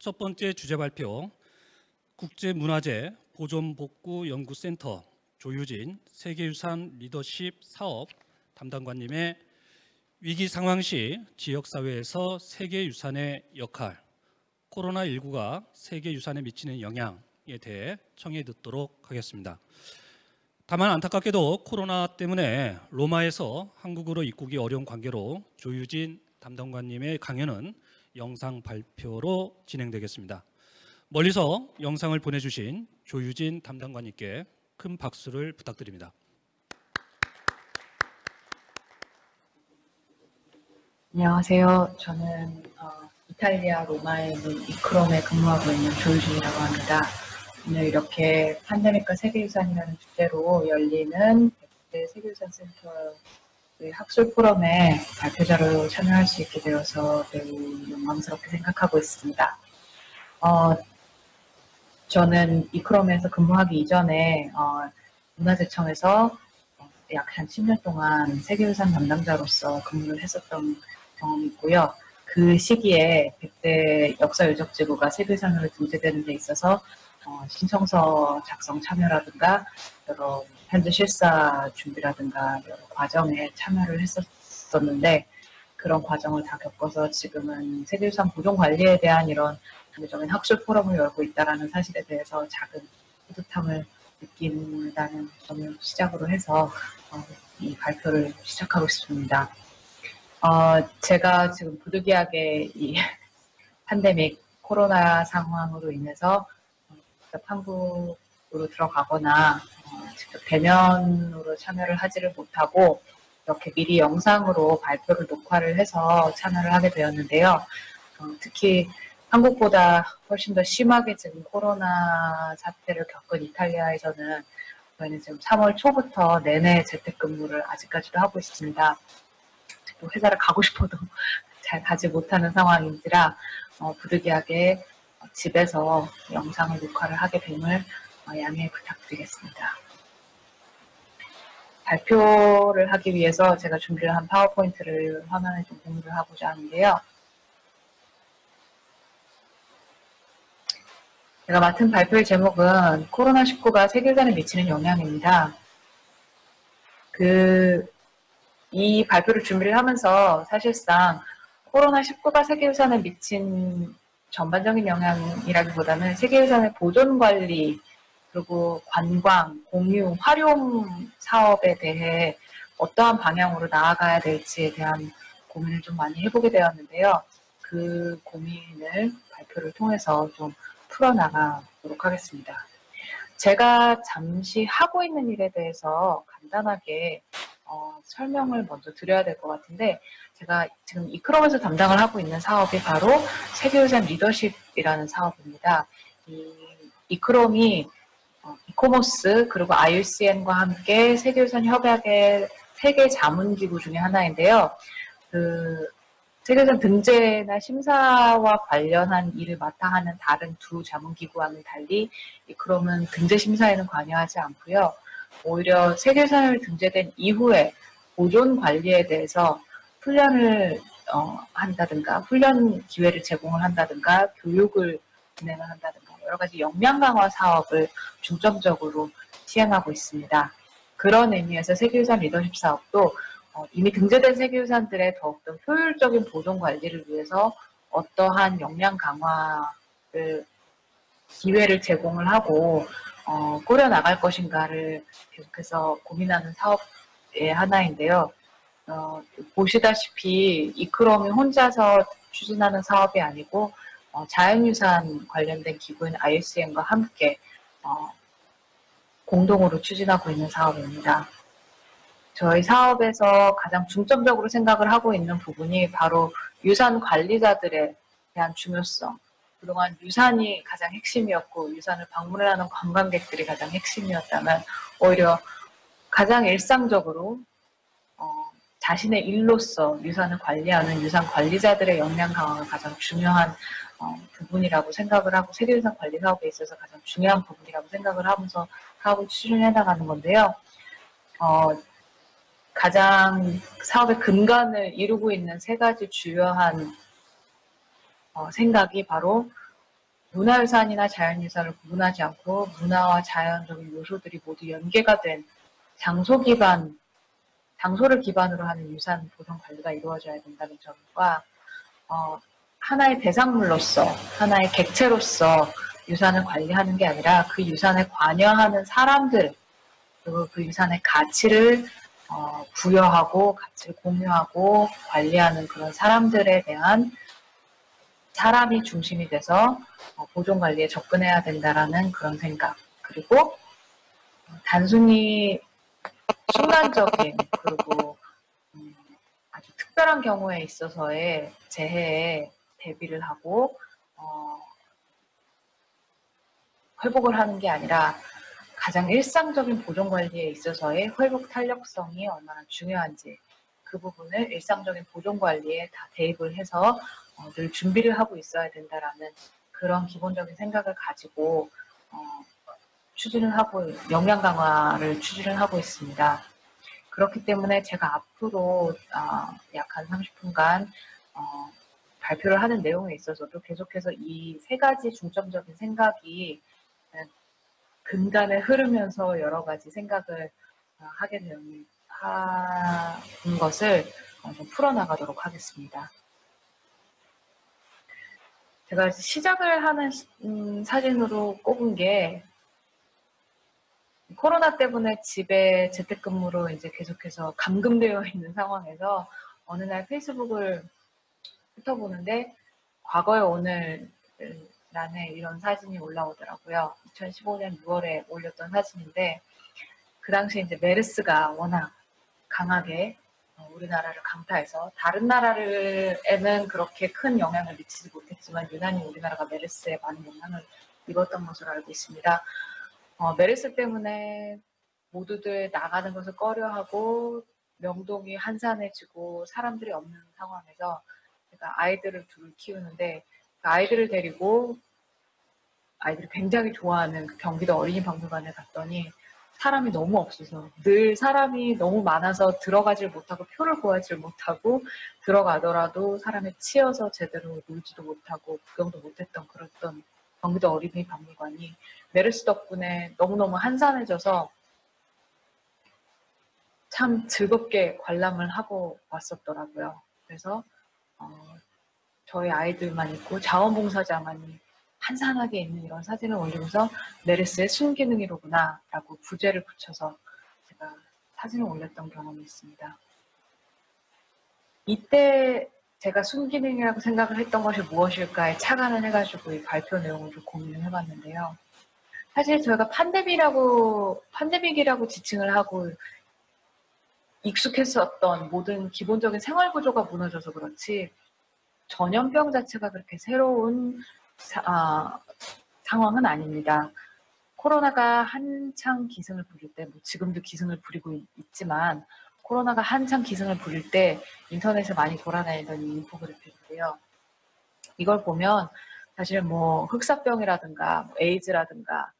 첫 번째 주제 발표, 국제문화재 보존복구연구센터 조유진 세계유산 리더십 사업 담당관님의 위기 상황 시 지역사회에서 세계유산의 역할, 코로나19가 세계유산에 미치는 영향에 대해 청해 듣도록 하겠습니다. 다만 안타깝게도 코로나 때문에 로마에서 한국으로 입국이 어려운 관계로 조유진 담당관님의 강연은 영상 발표로 진행되겠습니다. 멀리서 영상을 보내주신 조유진 담당관님께 큰 박수를 부탁드립니다. 안녕하세요. 저는 이탈리아 로마에 있는 이크롬에 근무하고 있는 조유진이라고 합니다. 오늘 이렇게 팬데믹과 세계유산이라는 주제로 열리는 백대 세계유산센터의 학술 포럼에 발표자로 참여할 수 있게 되어서 매우 영광스럽게 생각하고 있습니다. 저는 이크롬에서 근무하기 이전에 문화재청에서 약 한 10년 동안 세계유산 담당자로서 근무를 했었던 경험이 있고요. 그 시기에 100대 역사유적지구가 세계유산으로 등재되는 데 있어서 신청서 작성 참여라든가 여러 현재 실사 준비라든가 여러 과정에 참여를 했었는데 그런 과정을 다 겪어서 지금은 세계유산 보존 관리에 대한 이런 장기적인 학술 포럼을 열고 있다는 사실에 대해서 작은 뿌듯함을 느낀다는 점을 시작으로 해서 이 발표를 시작하고 싶습니다. 제가 지금 부득이하게 이 팬데믹 코로나 상황으로 인해서 직접 한국으로 들어가거나 직접 대면으로 참여를 하지를 못하고 이렇게 미리 영상으로 발표를 녹화를 해서 참여를 하게 되었는데요. 특히 한국보다 훨씬 더 심하게 지금 코로나 사태를 겪은 이탈리아에서는 저희는 지금 3월 초부터 내내 재택근무를 아직까지도 하고 있습니다. 회사를 가고 싶어도 잘 가지 못하는 상황인지라 부득이하게 집에서 영상을 녹화를 하게 됨을 양해 부탁드리겠습니다. 발표를 하기 위해서 제가 준비를 한 파워포인트를 화면에 좀 공유를 하고자 하는데요. 제가 맡은 발표의 제목은 코로나19가 세계유산에 미치는 영향입니다. 이 발표를 준비를 하면서 사실상 코로나19가 세계유산에 미친 전반적인 영향이라기보다는 세계유산의 보존관리 그리고 관광, 공유, 활용 사업에 대해 어떠한 방향으로 나아가야 될지에 대한 고민을 좀 많이 해보게 되었는데요. 그 고민을 발표를 통해서 좀 풀어나가도록 하겠습니다. 제가 잠시 하고 있는 일에 대해서 간단하게 설명을 먼저 드려야 될 것 같은데 제가 지금 이크롬에서 담당을 하고 있는 사업이 바로 세계유산 리더십이라는 사업입니다. 이크롬이 이코모스 그리고 IUCN과 함께 세계유산 협약의 세계 자문기구 중에 하나인데요. 세계유산 등재나 심사와 관련한 일을 맡아 하는 다른 두 자문기구와는 달리 이크롬은 등재 심사에는 관여하지 않고요. 오히려 세계유산을 등재된 이후에 보존 관리에 대해서 훈련을 한다든가 훈련 기회를 제공을 한다든가 교육을 진행을 한다든가 여러 가지 역량 강화 사업을 중점적으로 시행하고 있습니다. 그런 의미에서 세계유산 리더십 사업도 이미 등재된 세계유산들의 더욱더 효율적인 보존 관리를 위해서 어떠한 역량 강화를 기회를 제공을 하고 꾸려나갈 것인가를 계속해서 고민하는 사업의 하나인데요. 보시다시피 이크롬이 혼자서 추진하는 사업이 아니고 자연유산 관련된 기구인 IUCN과 함께 공동으로 추진하고 있는 사업입니다. 저희 사업에서 가장 중점적으로 생각을 하고 있는 부분이 바로 유산 관리자들에 대한 중요성. 그동안 유산이 가장 핵심이었고 유산을 방문하는 관광객들이 가장 핵심이었다면 오히려 가장 일상적으로 자신의 일로서 유산을 관리하는 유산 관리자들의 역량 강화가 가장 중요한 부분이라고 생각을 하고 세계유산 관리 사업에 있어서 가장 중요한 부분이라고 생각을 하면서 사업을 추진해 나가는 건데요. 가장 사업의 근간을 이루고 있는 세 가지 주요한 생각이 바로 문화유산이나 자연유산을 구분하지 않고 문화와 자연적인 요소들이 모두 연계가 된 장소를 기반으로 하는 유산 보존 관리가 이루어져야 된다는 점과 하나의 대상물로서, 하나의 객체로서 유산을 관리하는 게 아니라 그 유산에 관여하는 사람들, 그리고 그 유산의 가치를 부여하고 가치를 공유하고 관리하는 그런 사람들에 대한 사람이 중심이 돼서 보존 관리에 접근해야 된다라는 그런 생각. 그리고 단순히 순간적인 그리고 아주 특별한 경우에 있어서의 재해에 대비를 하고 회복을 하는 게 아니라 가장 일상적인 보존 관리에 있어서의 회복 탄력성이 얼마나 중요한지 그 부분을 일상적인 보존 관리에 다 대입을 해서 늘 준비를 하고 있어야 된다라는 그런 기본적인 생각을 가지고 추진을 하고 역량 강화를 추진을 하고 있습니다. 그렇기 때문에 제가 앞으로 약 한 30분간 발표를 하는 내용에 있어서도 계속해서 이 세 가지 중점적인 생각이 근간에 흐르면서 여러 가지 생각을 하게 되는 것을 좀 풀어나가도록 하겠습니다. 제가 시작을 하는 사진으로 꼽은 게 코로나 때문에 집에 재택근무로 이제 계속해서 감금되어 있는 상황에서 어느 날 페이스북을 훑어보는데 과거의 오늘란에 이런 사진이 올라오더라고요. 2015년 6월에 올렸던 사진인데 그 당시에 이제 메르스가 워낙 강하게 우리나라를 강타해서 다른 나라에는 그렇게 큰 영향을 미치지 못했지만 유난히 우리나라가 메르스에 많은 영향을 입었던 것으로 알고 있습니다. 메르스 때문에 모두들 나가는 것을 꺼려하고 명동이 한산해지고 사람들이 없는 상황에서 제가 아이들을 둘 키우는데 그 아이들을 데리고 아이들이 굉장히 좋아하는 그 경기도 어린이박물관에 갔더니 사람이 너무 없어서 늘 사람이 너무 많아서 들어가질 못하고 표를 구하지 못하고 들어가더라도 사람에 치여서 제대로 놀지도 못하고 구경도 못했던 그랬던 경기도 어린이박물관이 메르스 덕분에 너무너무 한산해져서 참 즐겁게 관람을 하고 왔었더라고요. 그래서 저희 아이들만 있고 자원봉사자만이 한산하게 있는 이런 사진을 올리면서 메르스의 순기능이로구나 라고 부제를 붙여서 제가 사진을 올렸던 경험이 있습니다. 이때 제가 순기능이라고 생각을 했던 것이 무엇일까에 착안을 해가지고 이 발표 내용을 좀 고민을 해봤는데요. 사실 저희가 팬데믹이라고 지칭을 하고 익숙했었던 모든 기본적인 생활 구조가 무너져서 그렇지 전염병 자체가 그렇게 새로운 상황은 아닙니다. 코로나가 한창 기승을 부릴 때, 뭐 지금도 기승을 부리고 있지만 코로나가 한창 기승을 부릴 때 인터넷에 많이 돌아다니던 이 인포그래픽인데요. 이걸 보면 사실 뭐 흑사병이라든가 뭐 에이즈라든가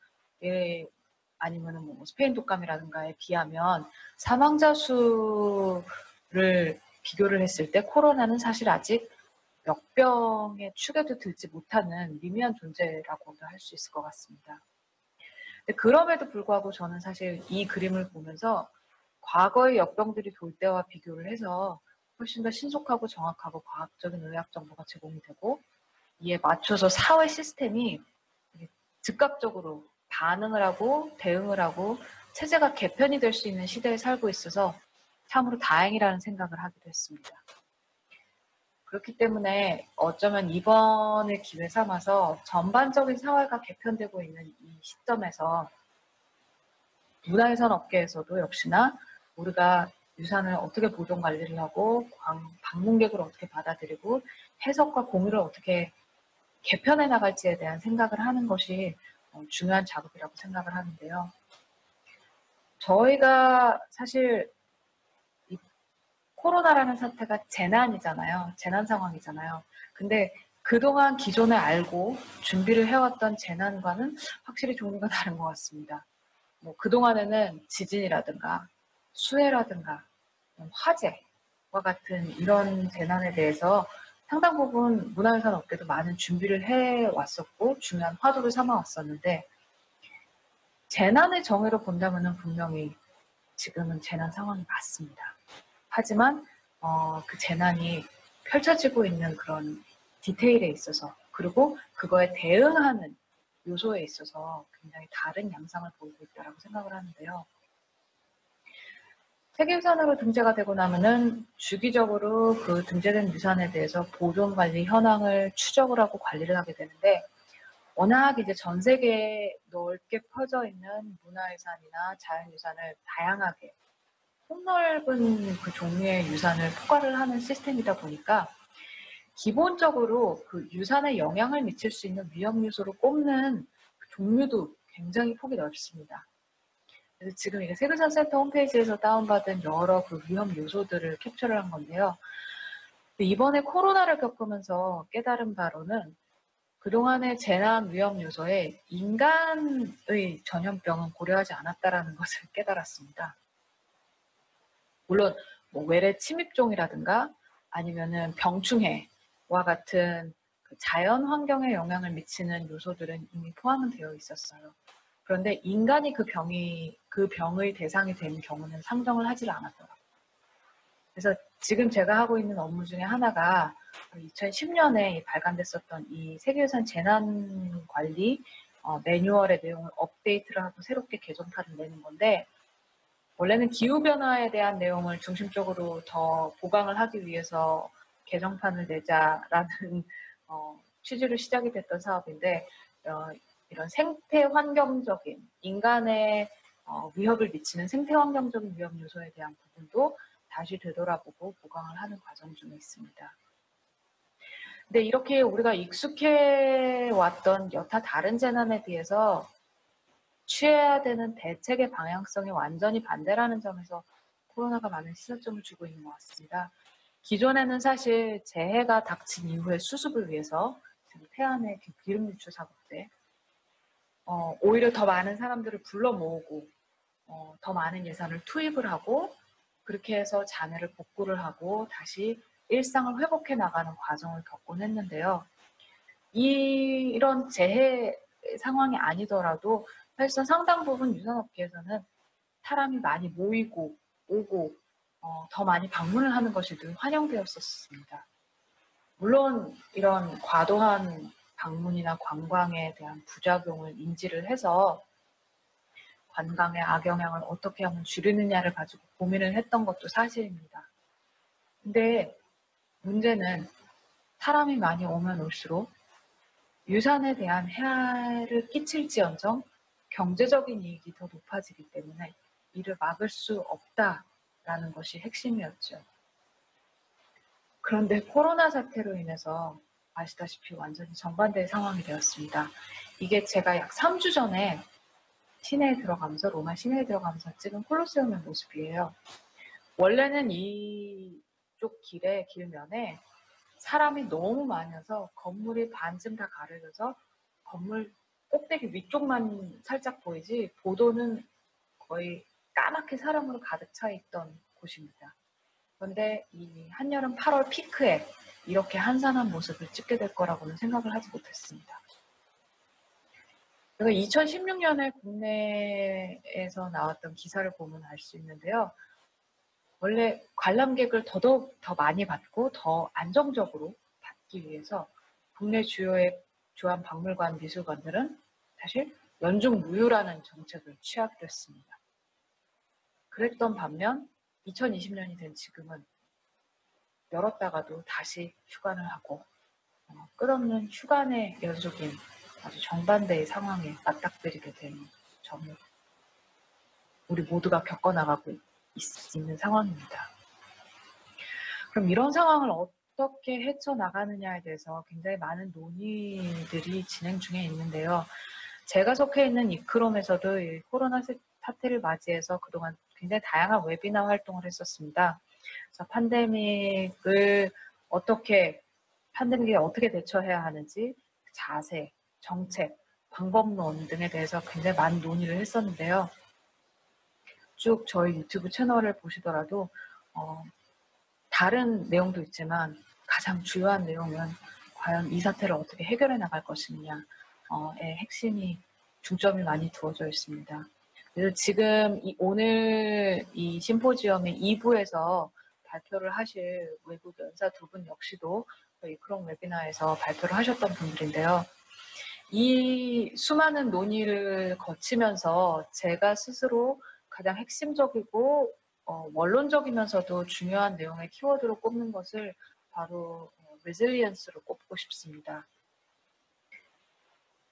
아니면은 뭐 스페인 독감이라든가에 비하면 사망자 수를 비교를 했을 때 코로나는 사실 아직 역병의 축에도 들지 못하는 미미한 존재라고도 할 수 있을 것 같습니다. 근데 그럼에도 불구하고 저는 사실 이 그림을 보면서 과거의 역병들이 돌 때와 비교를 해서 훨씬 더 신속하고 정확하고 과학적인 의학 정보가 제공이 되고 이에 맞춰서 사회 시스템이 즉각적으로 반응을 하고 대응을 하고 체제가 개편이 될 수 있는 시대에 살고 있어서 참으로 다행이라는 생각을 하기도 했습니다. 그렇기 때문에 어쩌면 이번을 기회 삼아서 전반적인 사회가 개편되고 있는 이 시점에서 문화유산 업계에서도 역시나 우리가 유산을 어떻게 보존 관리를 하고 방문객을 어떻게 받아들이고 해석과 공유를 어떻게 개편해 나갈지에 대한 생각을 하는 것이 중요한 작업이라고 생각을 하는데요. 저희가 사실 이 코로나라는 사태가 재난이잖아요. 재난 상황이잖아요. 근데 그동안 기존에 알고 준비를 해왔던 재난과는 확실히 종류가 다른 것 같습니다. 뭐 그동안에는 지진이라든가 수해라든가 화재와 같은 이런 재난에 대해서 상당 부분 문화유산 업계도 많은 준비를 해왔었고 중요한 화두를 삼아왔었는데 재난의 정의로 본다면 분명히 지금은 재난 상황이 맞습니다. 하지만 그 재난이 펼쳐지고 있는 그런 디테일에 있어서 그리고 그거에 대응하는 요소에 있어서 굉장히 다른 양상을 보이고 있다고 생각을 하는데요. 세계유산으로 등재가 되고 나면은 주기적으로 그 등재된 유산에 대해서 보존 관리 현황을 추적을 하고 관리를 하게 되는데 워낙 이제 전 세계에 넓게 퍼져 있는 문화유산이나 자연유산을 다양하게 폭넓은 그 종류의 유산을 포괄을 하는 시스템이다 보니까 기본적으로 그 유산에 영향을 미칠 수 있는 위험 요소로 꼽는 그 종류도 굉장히 폭이 넓습니다. 그래서 지금 이게 세계유산 센터 홈페이지에서 다운받은 여러 그 위험 요소들을 캡처를 한 건데요. 이번에 코로나를 겪으면서 깨달은 바로는 그동안의 재난 위험 요소에 인간의 전염병은 고려하지 않았다라는 것을 깨달았습니다. 물론 뭐 외래 침입종이라든가 아니면은 병충해와 같은 그 자연 환경에 영향을 미치는 요소들은 이미 포함은 되어 있었어요. 그런데 인간이 그 병의 대상이 된 경우는 상정을 하지를 않았더라고요. 그래서 지금 제가 하고 있는 업무 중에 하나가 2010년에 발간됐었던 이 세계유산 재난관리 매뉴얼의 내용을 업데이트를 하고 새롭게 개정판을 내는 건데 원래는 기후변화에 대한 내용을 중심적으로 더 보강을 하기 위해서 개정판을 내자라는 취지로 시작이 됐던 사업인데 이런 생태 환경적인 인간의 위협을 미치는 생태 환경적인 위험 요소에 대한 부분도 다시 되돌아보고 보강을 하는 과정 중에 있습니다. 근데 이렇게 우리가 익숙해 왔던 여타 다른 재난에 비해서 취해야 되는 대책의 방향성이 완전히 반대라는 점에서 코로나가 많은 시사점을 주고 있는 것 같습니다. 기존에는 사실 재해가 닥친 이후에 수습을 위해서 태안의 기름 유출 사고 때 오히려 더 많은 사람들을 불러 모으고 더 많은 예산을 투입을 하고 그렇게 해서 잔해를 복구를 하고 다시 일상을 회복해 나가는 과정을 겪곤 했는데요. 이런 재해 상황이 아니더라도 사실상 상당 부분 유산업계에서는 사람이 많이 모이고 오고 더 많이 방문을 하는 것이 늘 환영되었었습니다. 물론 이런 과도한 방문이나 관광에 대한 부작용을 인지를 해서 관광의 악영향을 어떻게 하면 줄이느냐를 가지고 고민을 했던 것도 사실입니다. 근데 문제는 사람이 많이 오면 올수록 유산에 대한 해를 끼칠지언정 경제적인 이익이 더 높아지기 때문에 이를 막을 수 없다라는 것이 핵심이었죠. 그런데 코로나 사태로 인해서 아시다시피 완전히 정반대의 상황이 되었습니다. 이게 제가 약 3주 전에 시내에 들어가면서 로마 시내에 들어가면서 찍은 콜로세움의 모습이에요. 원래는 이쪽 길면에 사람이 너무 많아서 건물이 반쯤 다 가려져서 건물 꼭대기 위쪽만 살짝 보이지 보도는 거의 까맣게 사람으로 가득 차 있던 곳입니다. 그런데 이 한여름 8월 피크에 이렇게 한산한 모습을 찍게 될 거라고는 생각을 하지 못했습니다. 제가 2016년에 국내에서 나왔던 기사를 보면 알 수 있는데요. 원래 관람객을 더더욱 더 많이 받고 더 안정적으로 받기 위해서 국내 주요의 주한 박물관, 미술관들은 사실 연중 무휴라는 정책을 취하기로 했습니다. 그랬던 반면 2020년이 된 지금은 열었다가도 다시 휴관을 하고 끝없는 휴관의 연속인 아주 정반대의 상황에 맞닥뜨리게 된 점을 우리 모두가 겪어나가고 있는 상황입니다. 그럼 이런 상황을 어떻게 헤쳐나가느냐에 대해서 굉장히 많은 논의들이 진행 중에 있는데요. 제가 속해 있는 이크롬에서도 이 코로나 사태를 맞이해서 그동안 굉장히 다양한 웨비나 활동을 했었습니다. 그래서 팬데믹에 어떻게 대처해야 하는지 자세, 정책, 방법론 등에 대해서 굉장히 많은 논의를 했었는데요. 쭉 저희 유튜브 채널을 보시더라도 다른 내용도 있지만 가장 주요한 내용은 과연 이 사태를 어떻게 해결해 나갈 것이냐의 핵심이 중점이 많이 두어져 있습니다. 그래서 지금 오늘 이 심포지엄의 2부에서 발표를 하실 외국 연사 두 분 역시도 이크롬 웨비나에서 발표를 하셨던 분들인데요. 이 수많은 논의를 거치면서 제가 스스로 가장 핵심적이고 원론적이면서도 중요한 내용의 키워드로 꼽는 것을 바로 resilience로 꼽고 싶습니다.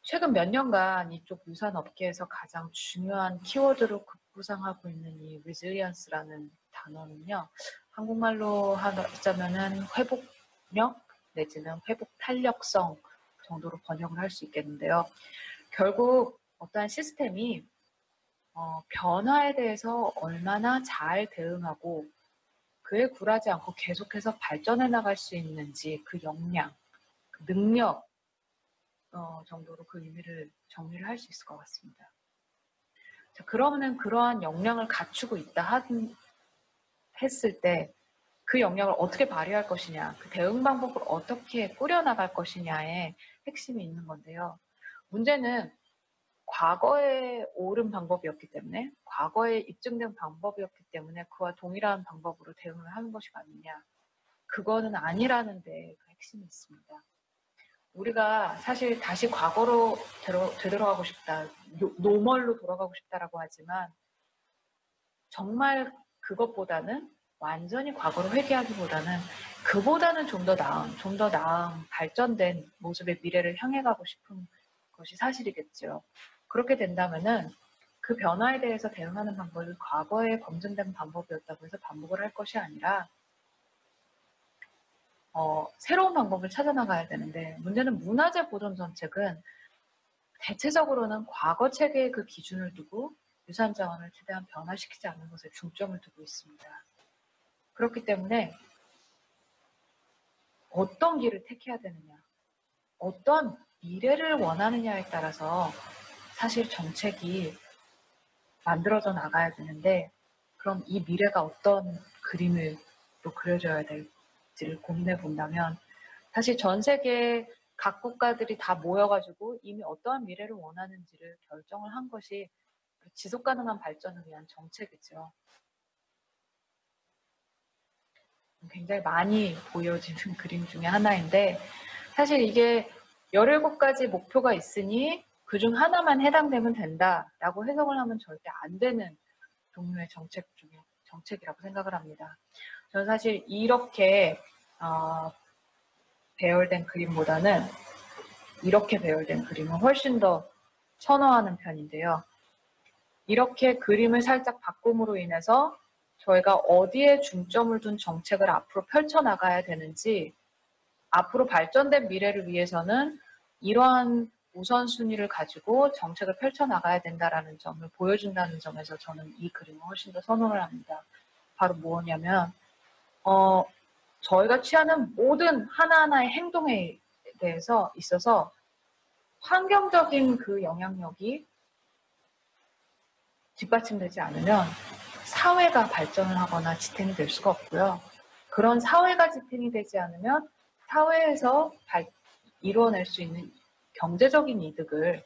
최근 몇 년간 이쪽 유산 업계에서 가장 중요한 키워드로 급부상하고 있는 이 resilience라는 단어는요, 한국말로 하자면은 회복력 내지는 회복 탄력성 정도로 번역을 할 수 있겠는데요. 결국 어떠한 시스템이 변화에 대해서 얼마나 잘 대응하고 그에 굴하지 않고 계속해서 발전해 나갈 수 있는지 그 역량, 그 능력 정도로 그 의미를 정리를 할 수 있을 것 같습니다. 자, 그러면은 그러한 역량을 갖추고 있다 했을 때 그 역량을 어떻게 발휘할 것이냐, 그 대응 방법을 어떻게 꾸려나갈 것이냐에 핵심이 있는 건데요. 문제는 과거에 옳은 방법이었기 때문에, 과거에 입증된 방법이었기 때문에 그와 동일한 방법으로 대응을 하는 것이 맞느냐, 그거는 아니라는 데 그 핵심이 있습니다. 우리가 사실 다시 과거로 되돌아가고 싶다, 노멀로 돌아가고 싶다라고 하지만 정말 그것보다는 완전히 과거로 회귀하기보다는 그보다는 좀 더 나은 발전된 모습의 미래를 향해 가고 싶은 것이 사실이겠죠. 그렇게 된다면은 그 변화에 대해서 대응하는 방법이 과거에 검증된 방법이었다고 해서 반복을 할 것이 아니라 새로운 방법을 찾아나가야 되는데, 문제는 문화재 보존 정책은 대체적으로는 과거 체계의 그 기준을 두고 유산 자원을 최대한 변화시키지 않는 것에 중점을 두고 있습니다. 그렇기 때문에 어떤 길을 택해야 되느냐, 어떤 미래를 원하느냐에 따라서 사실 정책이 만들어져 나가야 되는데, 그럼 이 미래가 어떤 그림을 또 그려져야 될지를 고민해 본다면 사실 전 세계 각 국가들이 다 모여가지고 이미 어떠한 미래를 원하는지를 결정을 한 것이 지속 가능한 발전을 위한 정책이죠. 굉장히 많이 보여지는 그림 중에 하나인데, 사실 이게 17가지 목표가 있으니 그중 하나만 해당되면 된다라고 해석을 하면 절대 안 되는 종류의 정책이라고 생각을 합니다. 저는 사실 이렇게 배열된 그림보다는 이렇게 배열된 그림을 훨씬 더 선호하는 편인데요. 이렇게 그림을 살짝 바꿈으로 인해서 저희가 어디에 중점을 둔 정책을 앞으로 펼쳐나가야 되는지, 앞으로 발전된 미래를 위해서는 이러한 우선순위를 가지고 정책을 펼쳐나가야 된다는 점을 보여준다는 점에서 저는 이 그림을 훨씬 더 선호를 합니다. 바로 뭐냐면 저희가 취하는 모든 하나하나의 행동에 대해서 있어서 환경적인 그 영향력이 뒷받침되지 않으면 사회가 발전을 하거나 지탱이 될 수가 없고요. 그런 사회가 지탱이 되지 않으면 사회에서 이루어낼 수 있는 경제적인 이득을,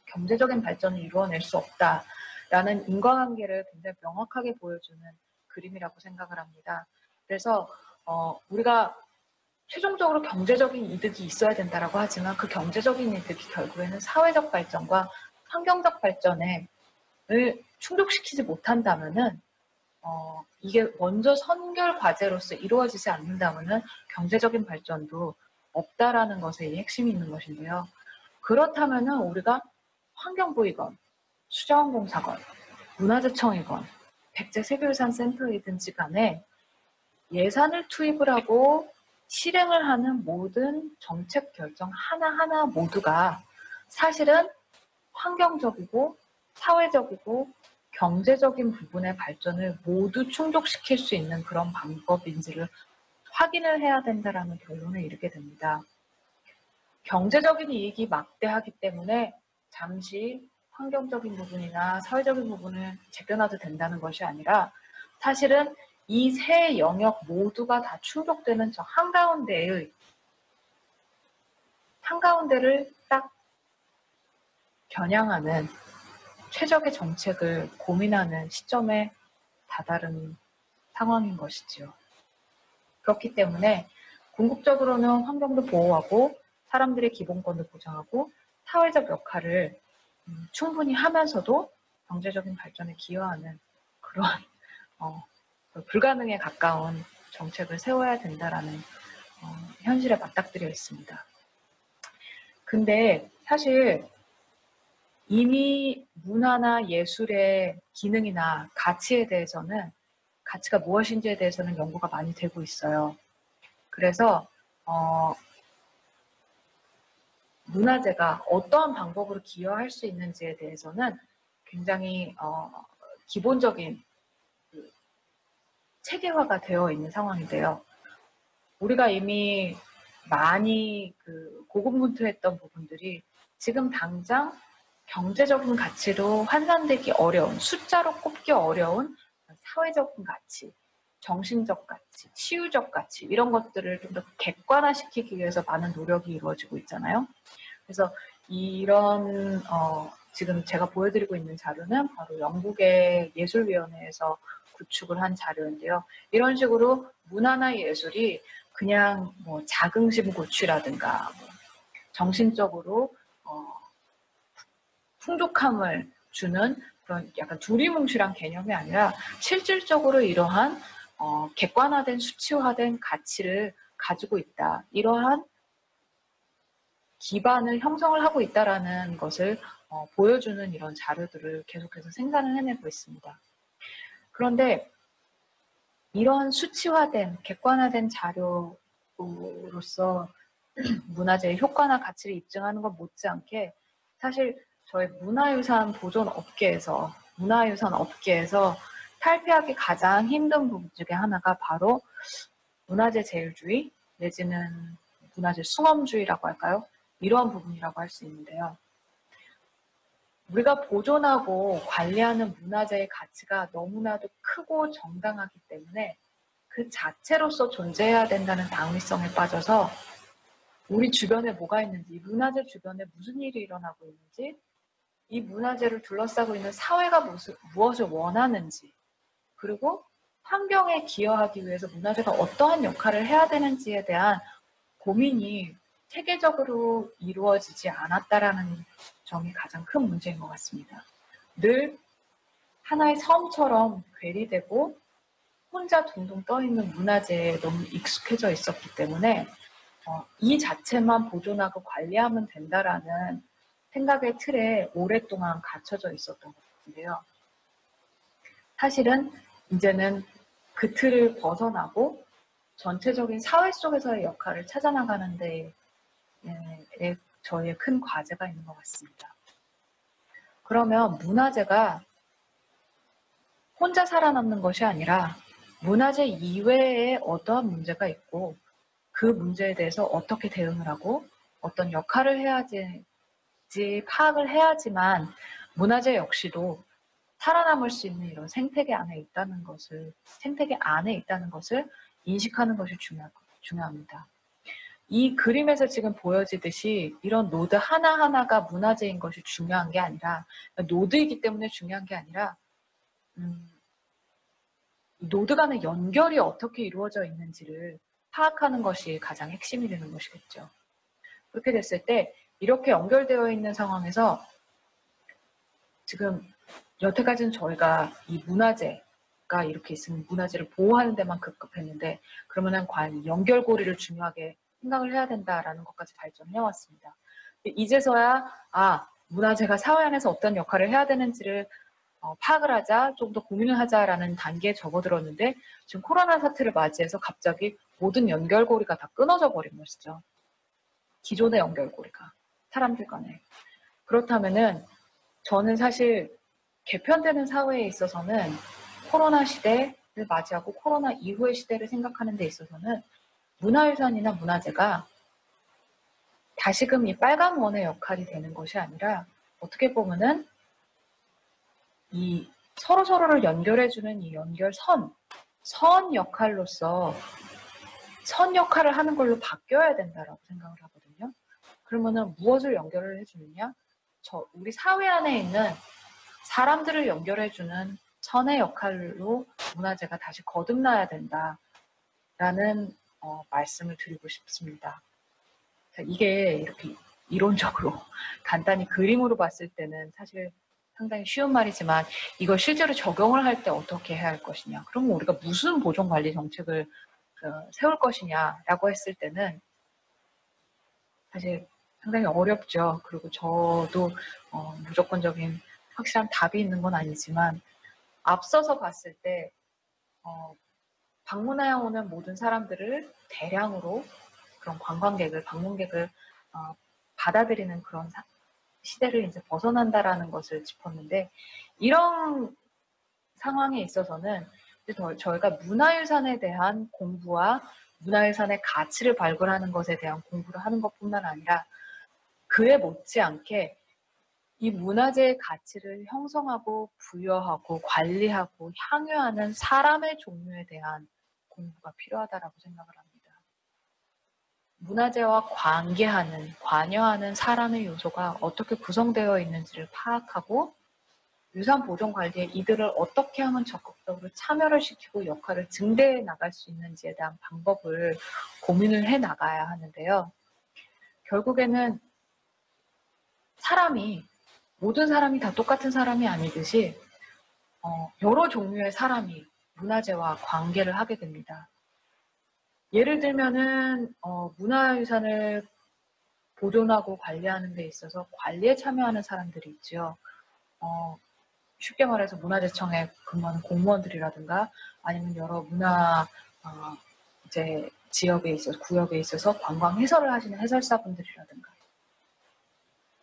경제적인 발전을 이루어낼 수 없다라는 인과관계를 굉장히 명확하게 보여주는 그림이라고 생각을 합니다. 그래서 우리가 최종적으로 경제적인 이득이 있어야 된다라고 하지만 그 경제적인 이득이 결국에는 사회적 발전과 환경적 발전을 충족시키지 못한다면은 이게 먼저 선결 과제로서 이루어지지 않는다면은 경제적인 발전도 없다라는 것에 이 핵심이 있는 것인데요. 그렇다면은 우리가 환경부이건 수자원공사건 문화재청이건 백제세계유산센터이든지 간에 예산을 투입을 하고 실행을 하는 모든 정책 결정 하나하나 모두가 사실은 환경적이고 사회적이고 경제적인 부분의 발전을 모두 충족시킬 수 있는 그런 방법인지를 확인을 해야 된다라는 결론에 이르게 됩니다. 경제적인 이익이 막대하기 때문에 잠시 환경적인 부분이나 사회적인 부분을 제껴놔도 된다는 것이 아니라, 사실은 이 세 영역 모두가 다 충족되는 저 한가운데를 딱 겨냥하는 최적의 정책을 고민하는 시점에 다다른 상황인 것이지요. 그렇기 때문에 궁극적으로는 환경도 보호하고 사람들의 기본권도 보장하고 사회적 역할을 충분히 하면서도 경제적인 발전에 기여하는 그런 불가능에 가까운 정책을 세워야 된다라는 현실에 맞닥뜨려 있습니다. 근데 사실 이미 문화나 예술의 기능이나 가치에 대해서는 가치가 무엇인지에 대해서는 연구가 많이 되고 있어요. 그래서 문화재가 어떠한 방법으로 기여할 수 있는지에 대해서는 굉장히 기본적인 체계화가 되어 있는 상황인데요. 우리가 이미 많이 고군분투했던 부분들이 지금 당장 경제적인 가치로 환산되기 어려운, 숫자로 꼽기 어려운 사회적인 가치, 정신적 가치, 치유적 가치 이런 것들을 좀 더 객관화시키기 위해서 많은 노력이 이루어지고 있잖아요. 그래서 이런 지금 제가 보여드리고 있는 자료는 바로 영국의 예술위원회에서 구축을 한 자료인데요. 이런 식으로 문화나 예술이 그냥 뭐 자긍심 고취라든가 정신적으로 풍족함을 주는 그런 약간 두리뭉실한 개념이 아니라 실질적으로 이러한 객관화된 수치화된 가치를 가지고 있다. 이러한 기반을 형성을 하고 있다라는 것을 보여주는 이런 자료들을 계속해서 생산을 해내고 있습니다. 그런데 이런 수치화된 객관화된 자료로서 문화재의 효과나 가치를 입증하는 것 못지않게 사실 저희 문화유산 보존 업계에서 탈피하기 가장 힘든 부분 중에 하나가 바로 문화재 제일주의 내지는 문화재 숭엄주의라고 할까요? 이러한 부분이라고 할 수 있는데요. 우리가 보존하고 관리하는 문화재의 가치가 너무나도 크고 정당하기 때문에 그 자체로서 존재해야 된다는 당위성에 빠져서 우리 주변에 뭐가 있는지, 이 문화재 주변에 무슨 일이 일어나고 있는지, 이 문화재를 둘러싸고 있는 사회가 무엇을 원하는지, 그리고 환경에 기여하기 위해서 문화재가 어떠한 역할을 해야 되는지에 대한 고민이 체계적으로 이루어지지 않았다라는 점이 가장 큰 문제인 것 같습니다. 늘 하나의 섬처럼 괴리되고 혼자 둥둥 떠있는 문화재에 너무 익숙해져 있었기 때문에 이 자체만 보존하고 관리하면 된다라는 생각의 틀에 오랫동안 갇혀져 있었던 것 같은데요. 사실은 이제는 그 틀을 벗어나고 전체적인 사회 속에서의 역할을 찾아나가는 데 저희의 큰 과제가 있는 것 같습니다. 그러면 문화재가 혼자 살아남는 것이 아니라 문화재 이외에 어떠한 문제가 있고 그 문제에 대해서 어떻게 대응을 하고 어떤 역할을 해야지 파악을 해야지만 문화재 역시도 살아남을 수 있는 이런 생태계 안에 있다는 것을 인식하는 것이 중요합니다. 이 그림에서 지금 보여지듯이 이런 노드 하나하나가 문화재인 것이 중요한 게 아니라 노드이기 때문에 중요한 게 아니라 노드 간의 연결이 어떻게 이루어져 있는지를 파악하는 것이 가장 핵심이 되는 것이겠죠. 그렇게 됐을 때 이렇게 연결되어 있는 상황에서 지금 여태까지는 저희가 이 문화재가 이렇게 있으면 문화재를 보호하는 데만 급급했는데 그러면은 과연 이 연결고리를 중요하게 생각을 해야 된다라는 것까지 발전해 왔습니다. 이제서야 문화재가 사회 안에서 어떤 역할을 해야 되는지를 파악을 하자, 좀 더 고민을 하자라는 단계에 접어들었는데 지금 코로나 사태를 맞이해서 갑자기 모든 연결고리가 다 끊어져 버린 것이죠. 기존의 연결고리가 사람들 간에. 그렇다면은 저는 사실 개편되는 사회에 있어서는 코로나 시대를 맞이하고 코로나 이후의 시대를 생각하는 데 있어서는 문화유산이나 문화재가 다시금 이 빨간 원의 역할이 되는 것이 아니라 어떻게 보면은 이 서로서로를 연결해주는 이 연결선, 선 역할로서 선 역할을 하는 걸로 바뀌어야 된다라고 생각을 하거든요. 그러면은 무엇을 연결을 해주느냐? 우리 사회 안에 있는 사람들을 연결해주는 선의 역할로 문화재가 다시 거듭나야 된다라는 말씀을 드리고 싶습니다. 이게 이렇게 이론적으로 간단히 그림으로 봤을 때는 사실 상당히 쉬운 말이지만 이걸 실제로 적용을 할 때 어떻게 해야 할 것이냐. 그러면 우리가 무슨 보존관리 정책을 세울 것이냐라고 했을 때는 사실 상당히 어렵죠. 그리고 저도 무조건적인 확실한 답이 있는 건 아니지만 앞서서 봤을 때 방문해 오는 모든 사람들을 대량으로 그런 관광객을, 방문객을 받아들이는 그런 시대를 이제 벗어난다라는 것을 짚었는데 이런 상황에 있어서는 저희가 문화유산에 대한 공부와 문화유산의 가치를 발굴하는 것에 대한 공부를 하는 것뿐만 아니라 그에 못지않게 이 문화재의 가치를 형성하고 부여하고 관리하고 향유하는 사람의 종류에 대한 공부가 필요하다라고 생각을 합니다. 문화재와 관여하는 사람의 요소가 어떻게 구성되어 있는지를 파악하고 유산 보존 관리에 이들을 어떻게 하면 적극적으로 참여를 시키고 역할을 증대해 나갈 수 있는지에 대한 방법을 고민을 해 나가야 하는데요. 결국에는 모든 사람이 다 똑같은 사람이 아니듯이 여러 종류의 사람이 문화재와 관계를 하게 됩니다. 예를 들면은 문화유산을 보존하고 관리하는 데 있어서 관리에 참여하는 사람들이 있죠. 쉽게 말해서 문화재청에 근무하는 공무원들이라든가 아니면 여러 문화 이제 지역에 있어서 구역에 있어서 관광 해설을 하시는 해설사분들이라든가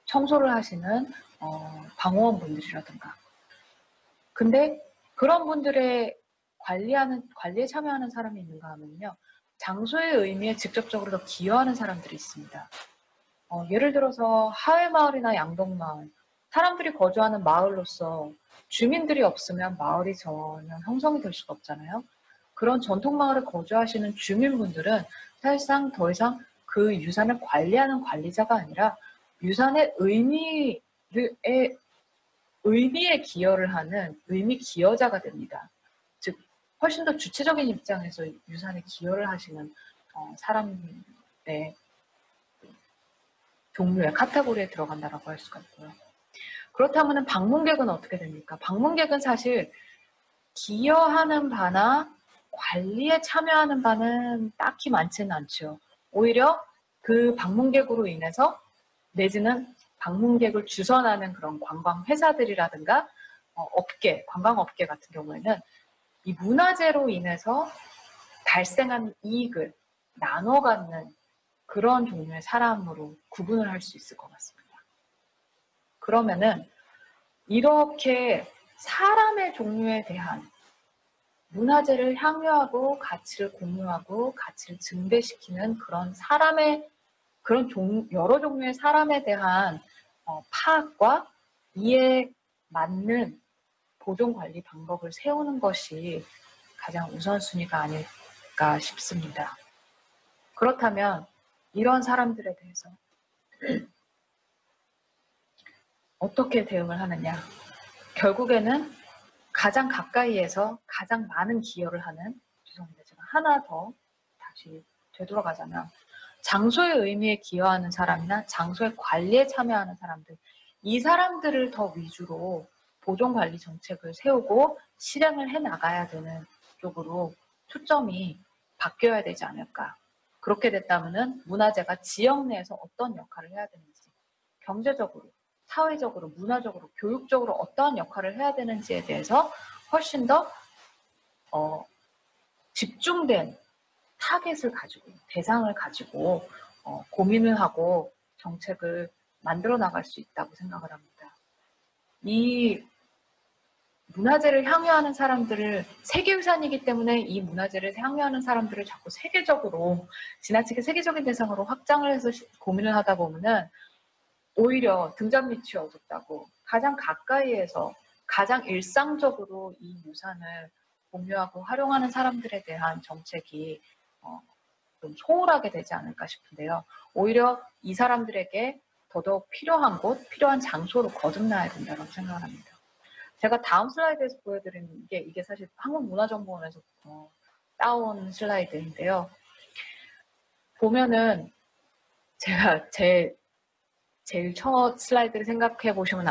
청소를 하시는 방호원분들이라든가. 근데 그런 분들의 관리에 참여하는 사람이 있는가 하면요. 장소의 의미에 직접적으로 더 기여하는 사람들이 있습니다. 예를 들어서 하회마을이나 양동마을, 사람들이 거주하는 마을로서 주민들이 없으면 마을이 전혀 형성이 될 수가 없잖아요. 그런 전통마을에 거주하시는 주민분들은 사실상 더 이상 그 유산을 관리하는 관리자가 아니라 유산의 의미에 기여를 하는 의미 기여자가 됩니다. 즉 훨씬 더 주체적인 입장에서 유산에 기여를 하시는 사람의 종류의 카테고리에 들어간다라고 할 수가 있고요. 그렇다면 방문객은 어떻게 됩니까? 방문객은 사실 기여하는 바나 관리에 참여하는 바는 딱히 많지는 않죠. 오히려 그 방문객으로 인해서 내지는 방문객을 주선하는 그런 관광회사들이라든가 관광업계 같은 경우에는 이 문화재로 인해서 발생한 이익을 나눠 갖는 그런 종류의 사람으로 구분을 할 수 있을 것 같습니다. 그러면은 이렇게 사람의 종류에 대한 문화재를 향유하고 가치를 공유하고 가치를 증대시키는 그런 여러 종류의 사람에 대한 파악과 이에 맞는 보존 관리 방법을 세우는 것이 가장 우선순위가 아닐까 싶습니다. 그렇다면 이런 사람들에 대해서 어떻게 대응을 하느냐? 결국에는 가장 가까이에서 가장 많은 기여를 하는, 죄송합니다. 제가 하나 더 다시 되돌아가자면 장소의 의미에 기여하는 사람이나 장소의 관리에 참여하는 사람들, 이 사람들을 더 위주로 보존관리 정책을 세우고 실행을 해 나가야 되는 쪽으로 초점이 바뀌어야 되지 않을까. 그렇게 됐다면 문화재가 지역 내에서 어떤 역할을 해야 되는지, 경제적으로, 사회적으로, 문화적으로, 교육적으로 어떠한 역할을 해야 되는지에 대해서 훨씬 더 집중된 타겟을 가지고, 대상을 가지고 고민을 하고 정책을 만들어 나갈 수 있다고 생각을 합니다. 이 문화재를 향유하는 사람들을, 세계유산이기 때문에 이 문화재를 향유하는 사람들을 자꾸 세계적으로, 지나치게 세계적인 대상으로 확장을 해서 고민을 하다 보면은 오히려 등잔 밑이 어둡다고 가장 가까이에서 가장 일상적으로 이 유산을 공유하고 활용하는 사람들에 대한 정책이 좀 소홀하게 되지 않을까 싶은데요. 오히려 이 사람들에게 더더욱 필요한 곳, 필요한 장소로 거듭나야 된다고 생각을 합니다. 제가 다음 슬라이드에서 보여드리는 게 이게 사실 한국문화정보원에서 따온 슬라이드인데요. 보면은 제가 제일 첫 슬라이드를 생각해 보시면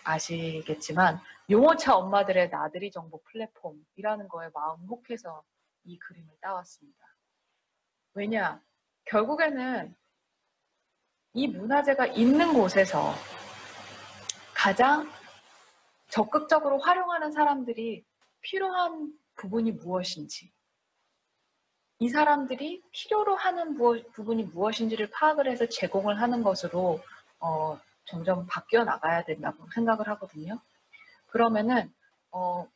아시겠지만 유모차 엄마들의 나들이 정보 플랫폼이라는 거에 마음 혹해서 이 그림을 따왔습니다. 왜냐? 결국에는 이 문화재가 있는 곳에서 가장 적극적으로 활용하는 사람들이 필요한 부분이 무엇인지, 이 사람들이 필요로 하는 부분이 무엇인지를 파악을 해서 제공을 하는 것으로 점점 바뀌어 나가야 된다고 생각을 하거든요. 그러면은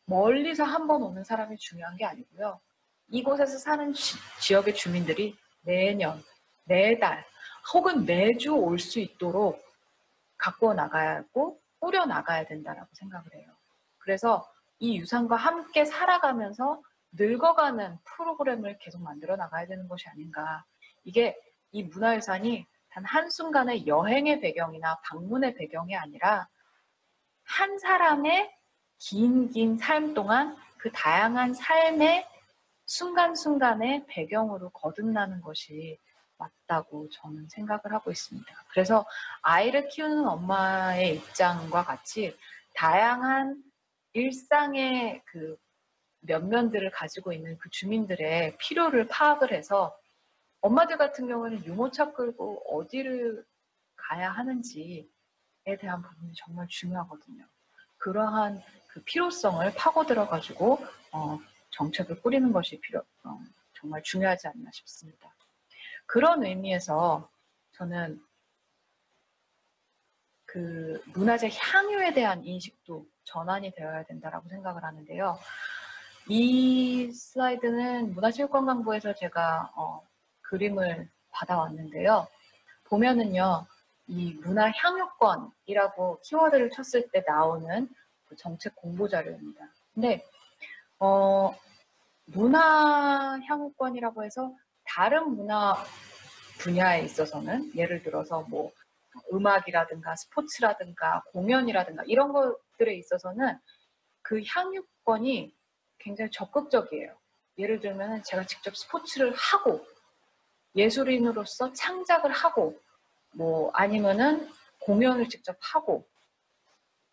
멀리서 한 번 오는 사람이 중요한 게 아니고요. 이곳에서 사는 지역의 주민들이 매년, 매달, 혹은 매주 올 수 있도록 갖고 나가야 하고 꾸려 나가야 된다라고 생각을 해요. 그래서 이 유산과 함께 살아가면서 늙어가는 프로그램을 계속 만들어 나가야 되는 것이 아닌가. 이게 이 문화유산이 단 한순간의 여행의 배경이나 방문의 배경이 아니라 한 사람의 긴 삶 동안 그 다양한 삶의 순간순간의 배경으로 거듭나는 것이 맞다고 저는 생각을 하고 있습니다. 그래서 아이를 키우는 엄마의 입장과 같이 다양한 일상의 그 면면들을 가지고 있는 그 주민들의 필요를 파악을 해서 엄마들 같은 경우는 유모차 끌고 어디를 가야 하는지에 대한 부분이 정말 중요하거든요. 그러한 그 필요성을 파고들어가지고 정책을 꾸리는 것이 정말 중요하지 않나 싶습니다. 그런 의미에서 저는 그 문화재 향유에 대한 인식도 전환이 되어야 된다고 생각을 하는데요. 이 슬라이드는 문화체육관광부에서 제가 그림을 받아왔는데요. 보면은요, 이 문화향유권이라고 키워드를 쳤을 때 나오는 그 정책 공보 자료입니다. 근데 문화향유권이라고 해서 다른 문화 분야에 있어서는 예를 들어서 뭐 음악이라든가 스포츠라든가 공연이라든가 이런 것들에 있어서는 그 향유권이 굉장히 적극적이에요. 예를 들면 제가 직접 스포츠를 하고 예술인으로서 창작을 하고 뭐 아니면은 공연을 직접 하고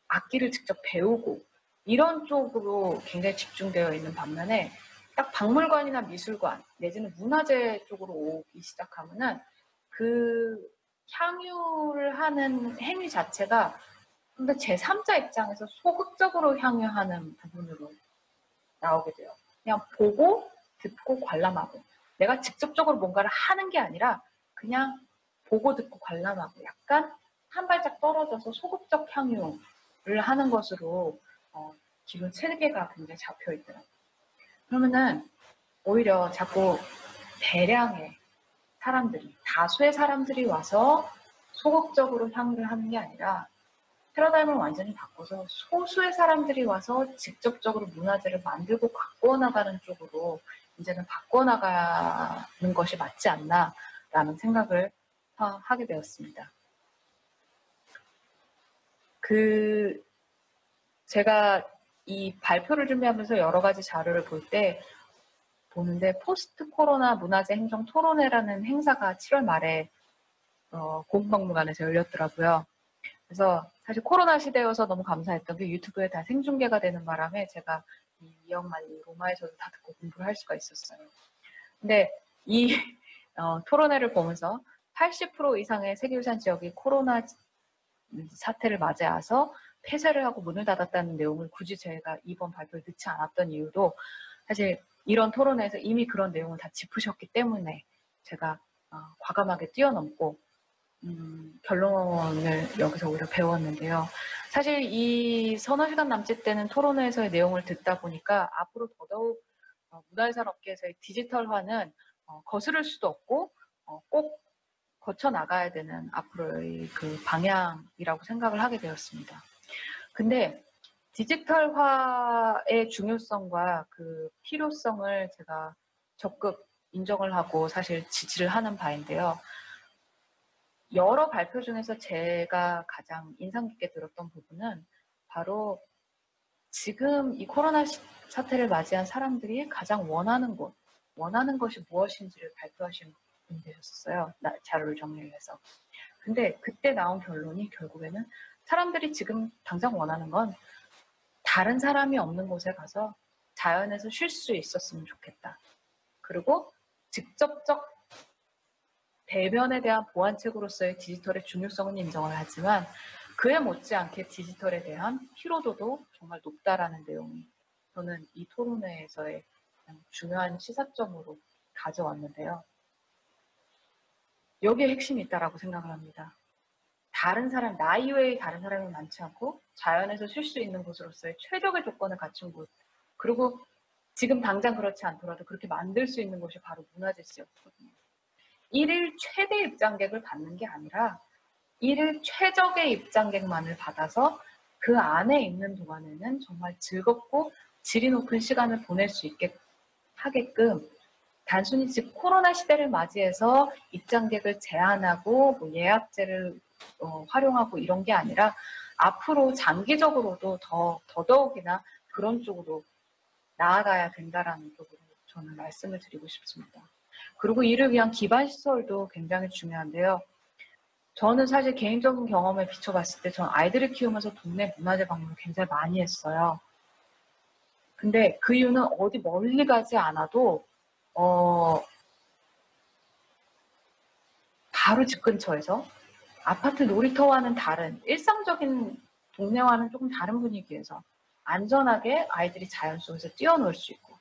악기를 직접 배우고 이런 쪽으로 굉장히 집중되어 있는 반면에 딱 박물관이나 미술관 내지는 문화재 쪽으로 오기 시작하면은 그 향유를 하는 행위 자체가 근데 제3자 입장에서 소극적으로 향유하는 부분으로 나오게 돼요. 그냥 보고 듣고 관람하고 내가 직접적으로 뭔가를 하는 게 아니라 그냥 보고 듣고 관람하고 약간 한 발짝 떨어져서 소극적 향유를 하는 것으로 기존 체계가 굉장히 잡혀 있더라고요. 그러면은 오히려 자꾸 대량의 사람들이 다수의 사람들이 와서 소극적으로 향유를 하는 게 아니라 패러다임을 완전히 바꿔서 소수의 사람들이 와서 직접적으로 문화재를 만들고 바꿔 나가는 쪽으로 이제는 바꿔 나가는 것이 맞지 않나라는 생각을 하게 되었습니다. 제가 이 발표를 준비하면서 여러 가지 자료를 보는데 포스트 코로나 문화재 행정 토론회라는 행사가 7월 말에 고문박물관에서 열렸더라고요. 그래서 사실 코로나 시대여서 너무 감사했던 게 유튜브에 다 생중계가 되는 바람에 제가 이 이영만리 로마에서도 다 듣고 공부를 할 수가 있었어요. 근데 이 토론회를 보면서 80% 이상의 세계유산 지역이 코로나 사태를 맞이해서 폐쇄를 하고 문을 닫았다는 내용을 굳이 제가 이번 발표에 넣지 않았던 이유도 사실 이런 토론회에서 이미 그런 내용을 다 짚으셨기 때문에 제가 과감하게 뛰어넘고 결론을 여기서 오히려 배웠는데요. 사실 이 서너 시간 남짓 되는 토론회에서의 내용을 듣다 보니까 앞으로 더더욱 문화유산 업계에서의 디지털화는 거스를 수도 없고 꼭 거쳐 나가야 되는 앞으로의 그 방향이라고 생각을 하게 되었습니다. 근데 디지털화의 중요성과 그 필요성을 제가 적극 인정을 하고 사실 지지를 하는 바인데요. 여러 발표 중에서 제가 가장 인상 깊게 들었던 부분은 바로 지금 이 코로나 사태를 맞이한 사람들이 가장 원하는 것이 무엇인지를 발표하신 분이 되셨어요. 자료를 정리를 해서. 근데 그때 나온 결론이 결국에는 사람들이 지금 당장 원하는 건 다른 사람이 없는 곳에 가서 자연에서 쉴 수 있었으면 좋겠다. 그리고 직접적 대면에 대한 보완책으로서의 디지털의 중요성은 인정을 하지만 그에 못지않게 디지털에 대한 피로도도 정말 높다라는 내용이 저는 이 토론회에서의 중요한 시사점으로 가져왔는데요. 여기에 핵심이 있다라고 생각을 합니다. 다른 사람, 나 이외의 다른 사람이 많지 않고 자연에서 쉴 수 있는 곳으로서의 최적의 조건을 갖춘 곳, 그리고 지금 당장 그렇지 않더라도 그렇게 만들 수 있는 곳이 바로 문화재시였거든요. 일일 최대 입장객을 받는 게 아니라 일일 최적의 입장객만을 받아서 그 안에 있는 동안에는 정말 즐겁고 질이 높은 시간을 보낼 수 있게 하게끔 단순히 지금 코로나 시대를 맞이해서 입장객을 제한하고 뭐 예약제를 활용하고 이런 게 아니라 앞으로 장기적으로도 더더욱이나 그런 쪽으로 나아가야 된다라는 쪽으로 저는 말씀을 드리고 싶습니다. 그리고 이를 위한 기반 시설도 굉장히 중요한데요. 저는 사실 개인적인 경험에 비춰봤을 때 전 아이들을 키우면서 동네 문화재 방문을 굉장히 많이 했어요. 근데 그 이유는 어디 멀리 가지 않아도 바로 집 근처에서 아파트 놀이터와는 다른 일상적인 동네와는 조금 다른 분위기에서 안전하게 아이들이 자연 속에서 뛰어놀 수 있고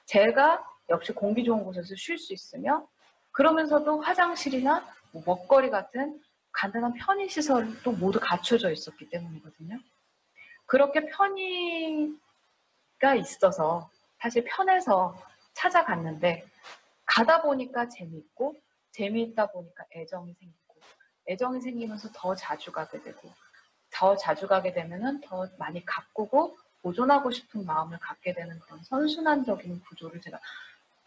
제가 역시 공기 좋은 곳에서 쉴 수 있으며 그러면서도 화장실이나 뭐 먹거리 같은 간단한 편의시설도 모두 갖춰져 있었기 때문이거든요. 그렇게 편의가 있어서 사실 편해서 찾아갔는데 가다 보니까 재미있고 재미있다 보니까 애정이 생기고 애정이 생기면서 더 자주 가게 되고 더 자주 가게 되면은 더 많이 가꾸고 보존하고 싶은 마음을 갖게 되는 그런 선순환적인 구조를 제가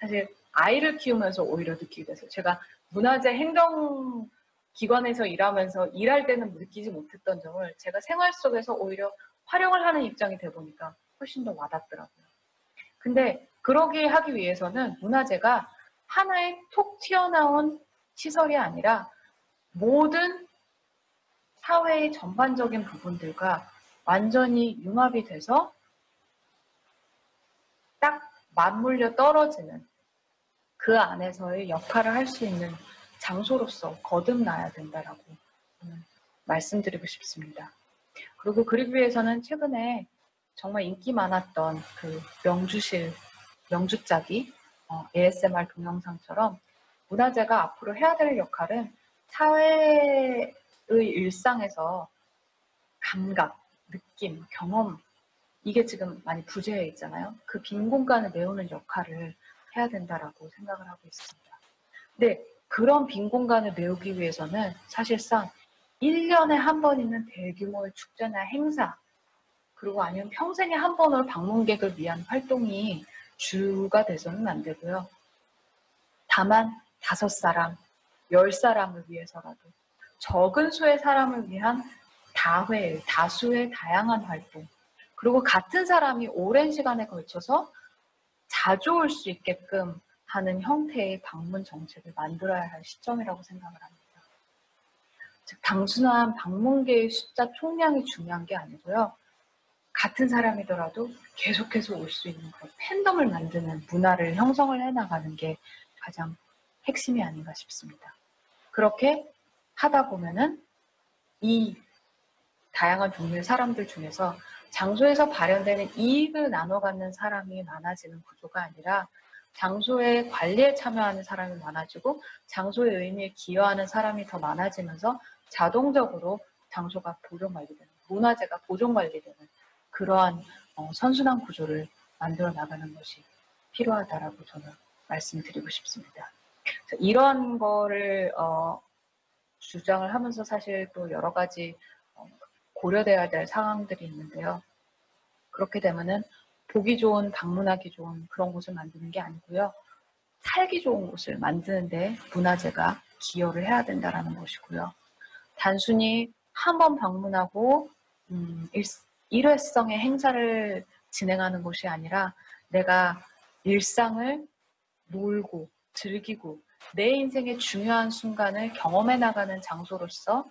사실 아이를 키우면서 오히려 느끼게 돼서 제가 문화재 행정기관에서 일하면서 일할 때는 느끼지 못했던 점을 제가 생활 속에서 오히려 활용을 하는 입장이 돼 보니까 훨씬 더 와닿더라고요. 근데 그러게 하기 위해서는 문화재가 하나의 톡 튀어나온 시설이 아니라 모든 사회의 전반적인 부분들과 완전히 융합이 돼서 딱 맞물려 떨어지는 그 안에서의 역할을 할 수 있는 장소로서 거듭나야 된다라고 저는 말씀드리고 싶습니다. 그리고 그러기 위해서는 최근에 정말 인기 많았던 그 명주짜기 ASMR 동영상처럼 문화재가 앞으로 해야 될 역할은 사회의 일상에서 감각, 느낌, 경험 이게 지금 많이 부재해 있잖아요. 그 빈 공간을 메우는 역할을 해야 된다라고 생각을 하고 있습니다. 근데 그런 빈 공간을 메우기 위해서는 사실상 1년에 한 번 있는 대규모의 축제나 행사 그리고 아니면 평생에 한 번 올 방문객을 위한 활동이 주가 돼서는 안 되고요. 다만 5사람, 10사람을 위해서라도 적은 수의 사람을 위한 다수의 다양한 활동 그리고 같은 사람이 오랜 시간에 걸쳐서 자주 올 수 있게끔 하는 형태의 방문 정책을 만들어야 할 시점이라고 생각을 합니다. 즉 단순한 방문객의 숫자 총량이 중요한 게 아니고요. 같은 사람이더라도 계속해서 올 수 있는 그런 팬덤을 만드는 문화를 형성을 해나가는 게 가장 핵심이 아닌가 싶습니다. 그렇게 하다 보면은 이 다양한 종류의 사람들 중에서 장소에서 발현되는 이익을 나눠 갖는 사람이 많아지는 구조가 아니라 장소의 관리에 참여하는 사람이 많아지고 장소의 의미에 기여하는 사람이 더 많아지면서 자동적으로 장소가 보존관리되는, 문화재가 보존관리되는 그러한 선순환 구조를 만들어 나가는 것이 필요하다라고 저는 말씀드리고 싶습니다. 이런 거를 주장을 하면서 사실 또 여러 가지 고려돼야 될 상황들이 있는데요. 그렇게 되면은 보기 좋은, 방문하기 좋은 그런 곳을 만드는 게 아니고요. 살기 좋은 곳을 만드는데 문화재가 기여를 해야 된다라는 것이고요. 단순히 한 번 방문하고 일회성의 행사를 진행하는 곳이 아니라 내가 일상을 놀고 즐기고 내 인생의 중요한 순간을 경험해 나가는 장소로서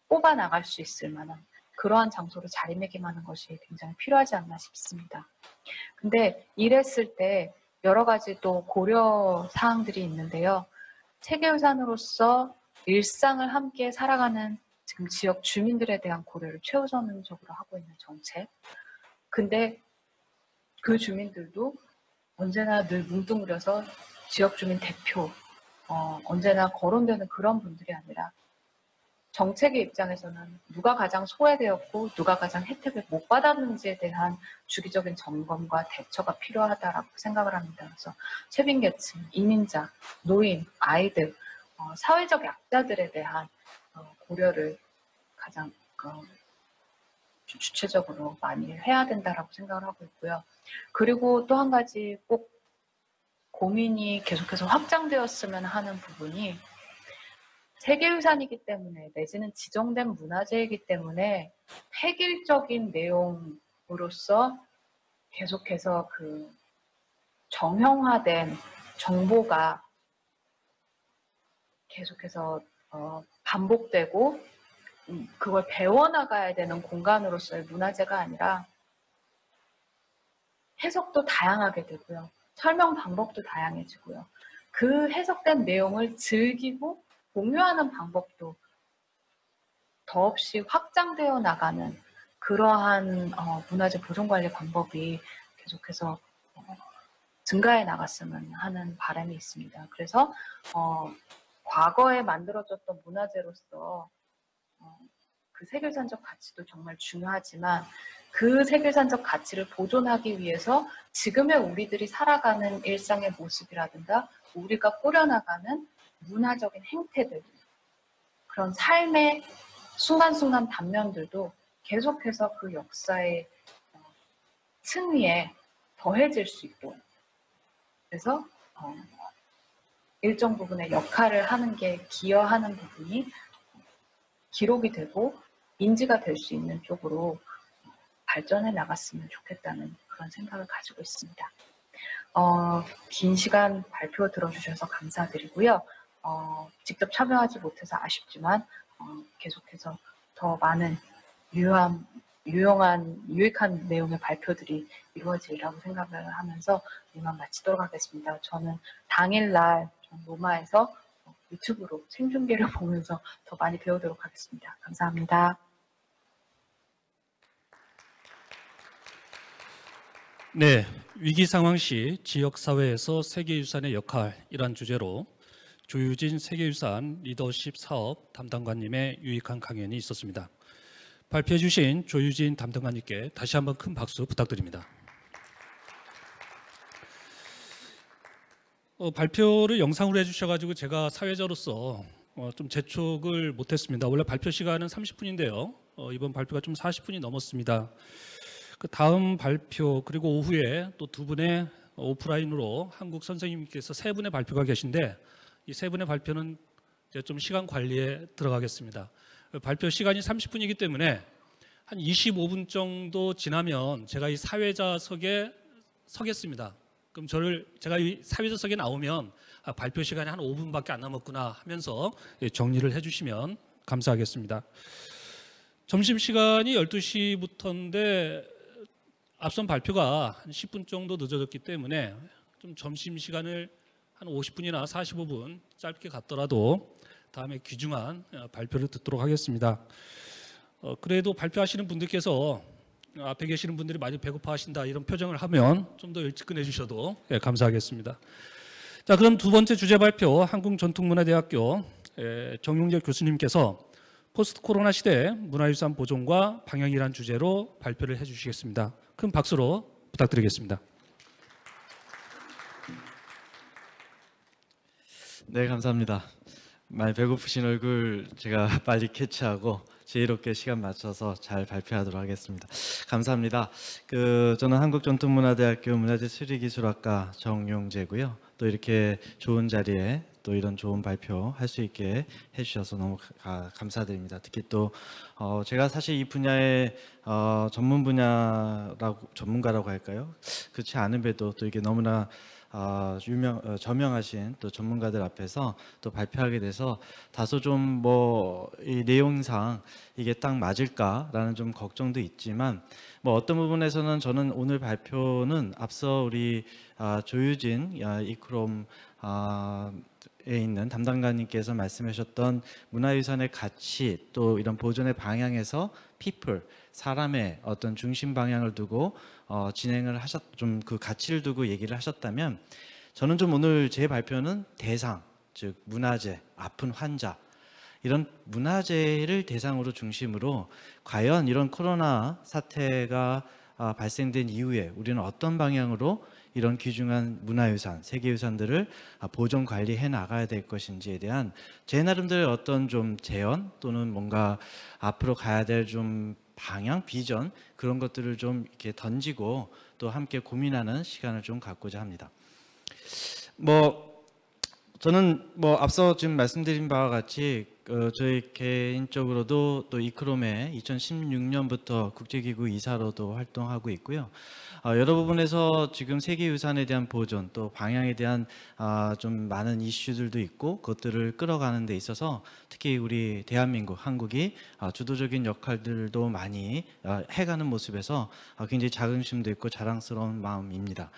뽑아 나갈 수 있을 만한 그러한 장소로 자리매김하는 것이 굉장히 필요하지 않나 싶습니다. 근데 이랬을 때 여러 가지 또 고려 사항들이 있는데요. 세계유산으로서 일상을 함께 살아가는 지금 지역 주민들에 대한 고려를 최우선적으로 하고 있는 정책. 근데 그 주민들도 언제나 늘 뭉뚱그려서 지역 주민 대표, 언제나 거론되는 그런 분들이 아니라 정책의 입장에서는 누가 가장 소외되었고 누가 가장 혜택을 못 받았는지에 대한 주기적인 점검과 대처가 필요하다라고 생각을 합니다. 그래서 최빈계층, 이민자, 노인, 아이들, 사회적 약자들에 대한 고려를 가장 주체적으로 많이 해야 된다라고 생각을 하고 있고요. 그리고 또 한 가지 꼭 고민이 계속해서 확장되었으면 하는 부분이 세계유산이기 때문에 내지는 지정된 문화재이기 때문에 획일적인 내용으로서 계속해서 그 정형화된 정보가 계속해서 반복되고 그걸 배워나가야 되는 공간으로서의 문화재가 아니라 해석도 다양하게 되고요. 설명 방법도 다양해지고요. 그 해석된 내용을 즐기고 공유하는 방법도 더없이 확장되어 나가는 그러한 문화재 보존관리 방법이 계속해서 증가해 나갔으면 하는 바람이 있습니다. 그래서 과거에 만들어졌던 문화재로서 그 세계유산적 가치도 정말 중요하지만 그 세계유산적 가치를 보존하기 위해서 지금의 우리들이 살아가는 일상의 모습이라든가 우리가 꾸려나가는 문화적인 행태들, 그런 삶의 순간순간 단면들도 계속해서 그 역사의 층위에 더해질 수 있고, 그래서 일정 부분의 역할을 하는 게 기여하는 부분이 기록이 되고 인지가 될 수 있는 쪽으로 발전해 나갔으면 좋겠다는 그런 생각을 가지고 있습니다. 긴 시간 발표 들어주셔서 감사드리고요. 직접 참여하지 못해서 아쉽지만 계속해서 더 많은 유익한 내용의 발표들이 이루어지리라고 생각을 하면서 이만 마치도록 하겠습니다. 저는 당일날 로마에서 유튜브로 생중계를 보면서 더 많이 배우도록 하겠습니다. 감사합니다. 네, 위기 상황 시 지역사회에서 세계유산의 역할이란 주제로 조유진 세계유산 리더십 사업 담당관님의 유익한 강연이 있었습니다. 발표해 주신 조유진 담당관님께 다시 한번 큰 박수 부탁드립니다. 발표를 영상으로 해주셔가지고 제가 사회자로서 좀 재촉을 못했습니다. 원래 발표 시간은 30분인데요. 이번 발표가 좀 40분이 넘었습니다. 그 다음 발표 그리고 오후에 또 두 분의 오프라인으로 한국 선생님께서 세 분의 발표가 계신데 이 세 분의 발표는 이제 좀 시간 관리에 들어가겠습니다. 발표 시간이 30분이기 때문에 한 25분 정도 지나면 제가 이 사회자석에 서겠습니다. 그럼 제가 이 사회자석에 나오면 발표 시간이 한 5분밖에 안 남았구나 하면서 정리를 해주시면 감사하겠습니다. 점심시간이 12시부터인데 앞선 발표가 한 10분 정도 늦어졌기 때문에 좀 점심시간을 한 50분이나 45분 짧게 갔더라도 다음에 귀중한 발표를 듣도록 하겠습니다. 그래도 발표하시는 분들께서 앞에 계시는 분들이 많이 배고파하신다 이런 표정을 하면 좀 더 일찍 끝내주셔도 감사하겠습니다. 자, 그럼 두 번째 주제 발표 한국전통문화대학교 정용재 교수님께서 포스트 코로나 시대 문화유산 보존과 방향이란 주제로 발표를 해주시겠습니다. 큰 박수로 부탁드리겠습니다. 네, 감사합니다. 많이 배고프신 얼굴 제가 빨리 캐치하고 지혜롭게 시간 맞춰서 잘 발표하도록 하겠습니다. 감사합니다. 저는 한국전통문화대학교 문화재수리기술학과 정용재고요. 또 이렇게 좋은 자리에 또 이런 좋은 발표 할 수 있게 해주셔서 너무 감사드립니다. 특히 또 제가 사실 이 분야의 전문가라고 할까요? 그렇지 않음에도 또 이게 너무나 저명하신 또 전문가들 앞에서 또 발표하게 돼서 다소 좀 이 내용상 이게 딱 맞을까라는 좀 걱정도 있지만 어떤 부분에서는 저는 오늘 발표는 앞서 우리 조유진 이크롬 에 있는 담당관님께서 말씀하셨던 문화유산의 가치 또 이런 보존의 방향에서 people 사람의 어떤 중심 방향을 두고 진행을 좀 그 가치를 두고 얘기를 하셨다면 저는 좀 오늘 제 발표는 대상 즉 문화재 아픈 환자 이런 문화재를 대상으로 중심으로 과연 이런 코로나 사태가 발생된 이후에 우리는 어떤 방향으로 이런 귀중한 문화유산, 세계유산들을 보존 관리해 나가야 될 것인지에 대한 제 나름대로의 어떤 좀 재현 또는 뭔가 앞으로 가야 될 좀 방향, 비전 그런 것들을 좀 이렇게 던지고 또 함께 고민하는 시간을 좀 갖고자 합니다. 저는 앞서 지금 말씀드린 바와 같이 저희 개인적으로도 또 이크롬에 2016년부터 국제기구 이사로도 활동하고 있고요. 여러 부분에서 지금 세계유산에 대한 보존 또 방향에 대한 좀 많은 이슈들도 있고 그것들을 끌어가는 데 있어서 특히 우리 대한민국, 한국이 주도적인 역할들도 많이 해가는 모습에서 굉장히 자긍심도 있고 자랑스러운 마음입니다.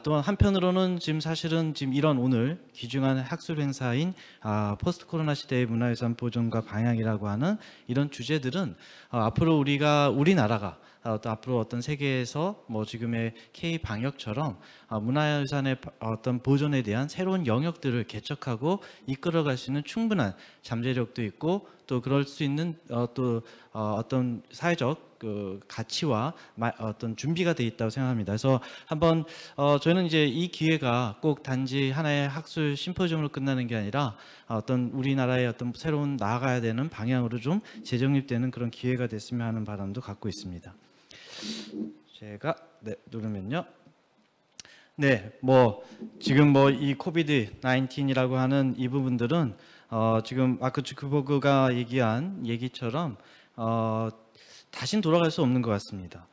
또 한편으로는 지금 사실은 지금 이런 오늘 귀중한 학술 행사인 포스트 코로나 시대의 문화유산 보존과 방향이라고 하는 이런 주제들은 앞으로 우리나라가 또 앞으로 어떤 세계에서 지금의 K 방역처럼 문화유산의 어떤 보존에 대한 새로운 영역들을 개척하고 이끌어갈 수 있는 충분한 잠재력도 있고 또 그럴 수 있는 또 어떤 사회적 가치와 어떤 준비가 돼 있다고 생각합니다. 그래서 한번 저희는 이제 이 기회가 꼭 단지 하나의 학술 심포지엄으로 끝나는 게 아니라 어떤 우리나라의 어떤 새로운 나아가야 되는 방향으로 좀 재정립되는 그런 기회가 됐으면 하는 바람도 갖고 있습니다. 제가 누르면요. 지금 이 코비드 19이라고 하는 이 부분들은 지금 마크 주크버그가 얘기한 얘기처럼 다신 돌아갈 수 없는 것 같습니다.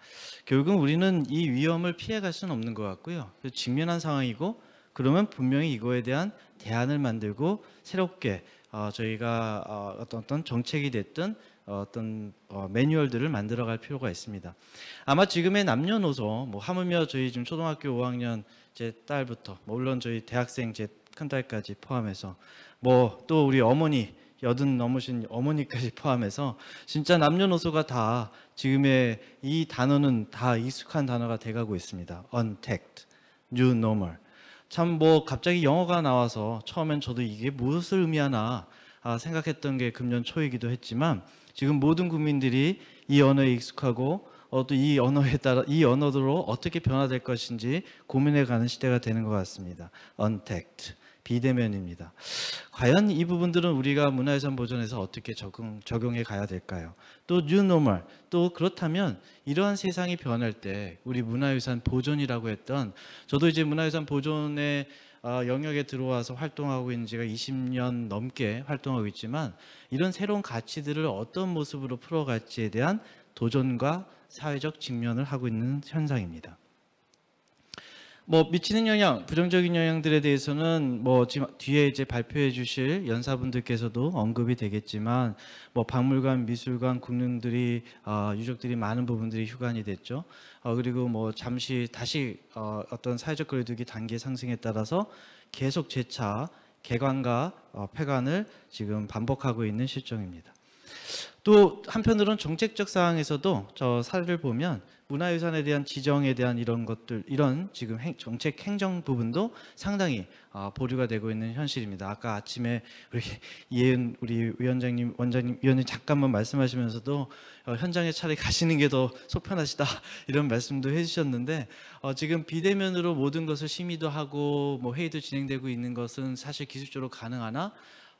결국은 우리는 이 위험을 피해갈 수는 없는 것 같고요. 직면한 상황이고 그러면 분명히 이거에 대한 대안을 만들고 새롭게 저희가 어떤 정책이 됐든 어떤 매뉴얼들을 만들어갈 필요가 있습니다. 아마 지금의 남녀노소 하물며 저희 지금 초등학교 5학년 제 딸부터 물론 저희 대학생 제 큰딸까지 포함해서 또 우리 어머니 80 넘으신 어머니까지 포함해서 진짜 남녀노소가 다 지금의 이 단어는 다 익숙한 단어가 돼가고 있습니다. Untact, New Normal. 참 갑자기 영어가 나와서 처음엔 저도 이게 무엇을 의미하나 생각했던 게 금년 초이기도 했지만 지금 모든 국민들이 이 언어에 익숙하고 또 이 언어에 따라 이 언어로 어떻게 변화될 것인지 고민해가는 시대가 되는 것 같습니다. Untact. 비대면입니다. 과연 이 부분들은 우리가 문화유산 보존에서 어떻게 적용해 가야 될까요? 또 New Normal, 또 그렇다면 이러한 세상이 변할 때 우리 문화유산 보존이라고 했던 저도 이제 문화유산 보존의 영역에 들어와서 활동하고 있는 지가 20년 넘게 활동하고 있지만 이런 새로운 가치들을 어떤 모습으로 풀어갈지에 대한 도전과 사회적 직면을 하고 있는 현상입니다. 미치는 영향, 부정적인 영향들에 대해서는 지금 뒤에 이제 발표해 주실 연사분들께서도 언급이 되겠지만 박물관, 미술관, 국민들이 유적들이 많은 부분들이 휴관이 됐죠. 그리고 잠시 다시 어떤 사회적 거리두기 단계 상승에 따라서 계속 재차 개관과 폐관을 지금 반복하고 있는 실정입니다. 또 한편으로는 정책적 사항에서도 저 사례를 보면 문화유산에 대한 지정에 대한 이런 것들, 이런 지금 정책 행정 부분도 상당히 보류가 되고 있는 현실입니다. 아까 아침에 우리 이혜은 우리 위원장님 잠깐만 말씀하시면서도 현장에 차라리 가시는 게 더 속편하시다 이런 말씀도 해주셨는데 지금 비대면으로 모든 것을 심의도 하고 회의도 진행되고 있는 것은 사실 기술적으로 가능하나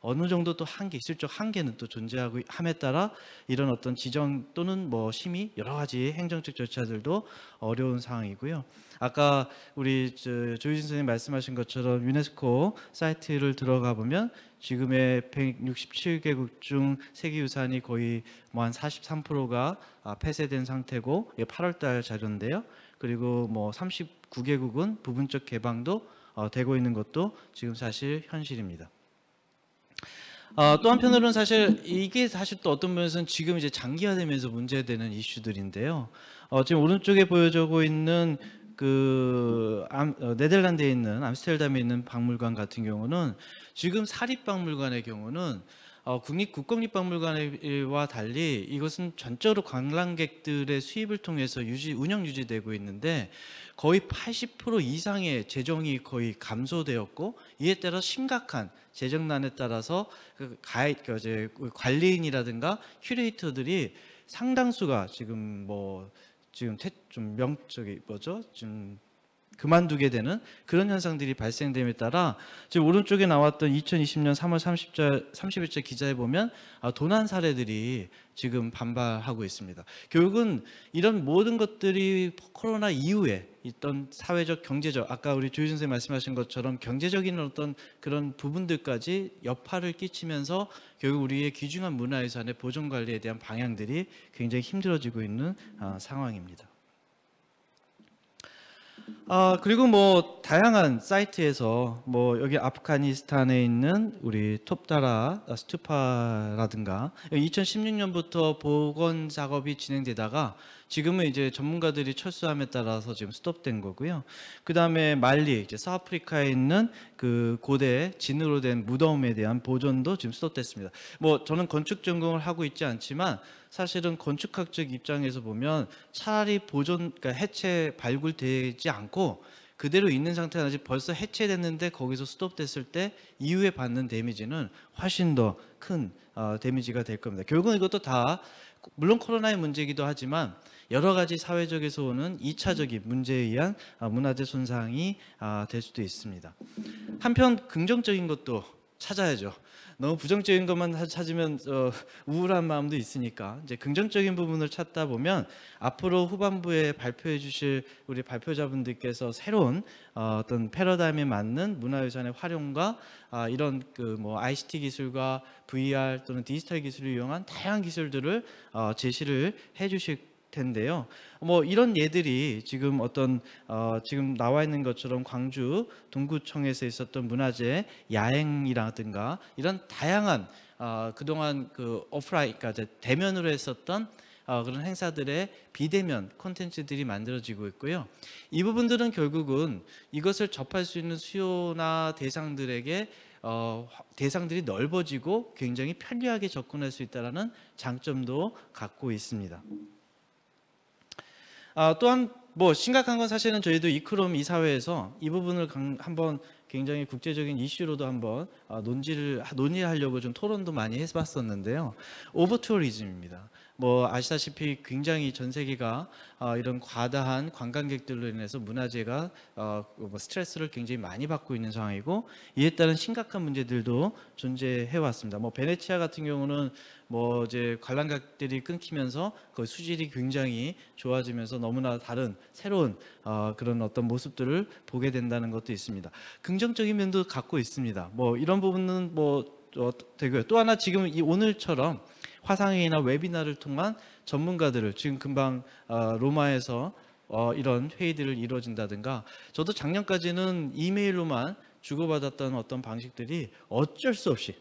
어느 정도 또 한계, 기술적 한계는 또 존재하고 함에 따라 이런 어떤 지정 또는 뭐 심의 여러 가지 행정적 절차들도 어려운 상황이고요. 아까 우리 조희진 선생님 말씀하신 것처럼 유네스코 사이트를 들어가 보면 지금의 167개국 중 세계유산이 거의 뭐 한 43%가 폐쇄된 상태고, 이게 8월달 자료인데요. 그리고 뭐 39개국은 부분적 개방도 되고 있는 것도 지금 사실 현실입니다. 또 한편으로는 사실 이게 사실 또 어떤 면에서는 지금 이제 장기화되면서 문제되는 이슈들인데요. 지금 오른쪽에 보여주고 있는 네덜란드에 있는 암스테르담에 있는 박물관 같은 경우는 지금 사립박물관의 경우는 국공립박물관과 달리 이것은 전적으로 관람객들의 수입을 통해서 운영 유지되고 있는데 거의 80% 이상의 재정이 거의 감소되었고, 이에 따라 심각한 재정난에 따라서 관리인이라든가 큐레이터들이 상당수가 지금 좀 그만두게 되는 그런 현상들이 발생됨에 따라 지금 오른쪽에 나왔던 2020년 3월 30일자 기사에 보면 도난 사례들이 지금 반발하고 있습니다. 결국은 이런 모든 것들이 코로나 이후에 있던 사회적, 경제적, 아까 우리 조희진 선생님 말씀하신 것처럼 경제적인 어떤 그런 부분들까지 여파를 끼치면서 결국 우리의 귀중한 문화유산의 보존 관리에 대한 방향들이 굉장히 힘들어지고 있는 상황입니다. 그리고 뭐 다양한 사이트에서 뭐 여기 아프가니스탄에 있는 우리 톱다라 스투파라든가 2016년부터 복원 작업이 진행되다가 지금은 이제 전문가들이 철수함에 따라서 지금 스톱된 거고요. 그 다음에 말리, 이제 서아프리카에 있는 그 고대 진으로 된 무덤에 대한 보존도 지금 스톱됐습니다. 뭐 저는 건축 전공을 하고 있지 않지만 사실은 건축학적 입장에서 보면 차라리 그러니까 해체 발굴되지 않고 그대로 있는 상태는 아직 벌써 해체됐는데 거기서 스톱됐을 때 이후에 받는 데미지는 훨씬 더 큰 데미지가 될 겁니다. 결국은 이것도 다 물론 코로나의 문제이기도 하지만 여러 가지 사회적에서 오는 2차적인 문제에 의한 문화재 손상이 될 수도 있습니다. 한편 긍정적인 것도 찾아야죠. 너무 부정적인 것만 찾으면 우울한 마음도 있으니까 이제 긍정적인 부분을 찾다 보면 앞으로 후반부에 발표해 주실 우리 발표자분들께서 새로운 어떤 패러다임에 맞는 문화유산의 활용과 이런 뭐 ICT 기술과 VR 또는 디지털 기술을 이용한 다양한 기술들을 제시를 해 주실 텐데요. 뭐 이런 예들이 지금 지금 나와 있는 것처럼 광주 동구청에서 있었던 문화재 야행이라든가 이런 다양한 그동안 오프라인, 그러니까 대면으로 했었던 그런 행사들의 비대면 콘텐츠들이 만들어지고 있고요. 이 부분들은 결국은 이것을 접할 수 있는 수요나 대상들에게 대상들이 넓어지고 굉장히 편리하게 접근할 수 있다는 장점도 갖고 있습니다. 또한 뭐 심각한 건 사실은 저희도 이크롬 이사회에서 이 부분을 한번 굉장히 국제적인 이슈로도 한번 논의하려고 좀 토론도 많이 해봤었는데요. 오버 투어리즘입니다. 뭐 아시다시피 굉장히 전 세계가 이런 과다한 관광객들로 인해서 문화재가 뭐 스트레스를 굉장히 많이 받고 있는 상황이고, 이에 따른 심각한 문제들도 존재해 왔습니다. 뭐 베네치아 같은 경우는 뭐 이제 관람객들이 끊기면서 그 수질이 굉장히 좋아지면서 너무나 다른 새로운 그런 어떤 모습들을 보게 된다는 것도 있습니다. 긍정적인 면도 갖고 있습니다. 뭐 이런 부분은 뭐 되고요. 또 하나 지금 이 오늘처럼 화상회의나 웨비나를 통한 전문가들을 지금 금방 로마에서 이런 회의들을 이루어진다든가, 저도 작년까지는 이메일로만 주고받았던 어떤 방식들이 어쩔 수 없이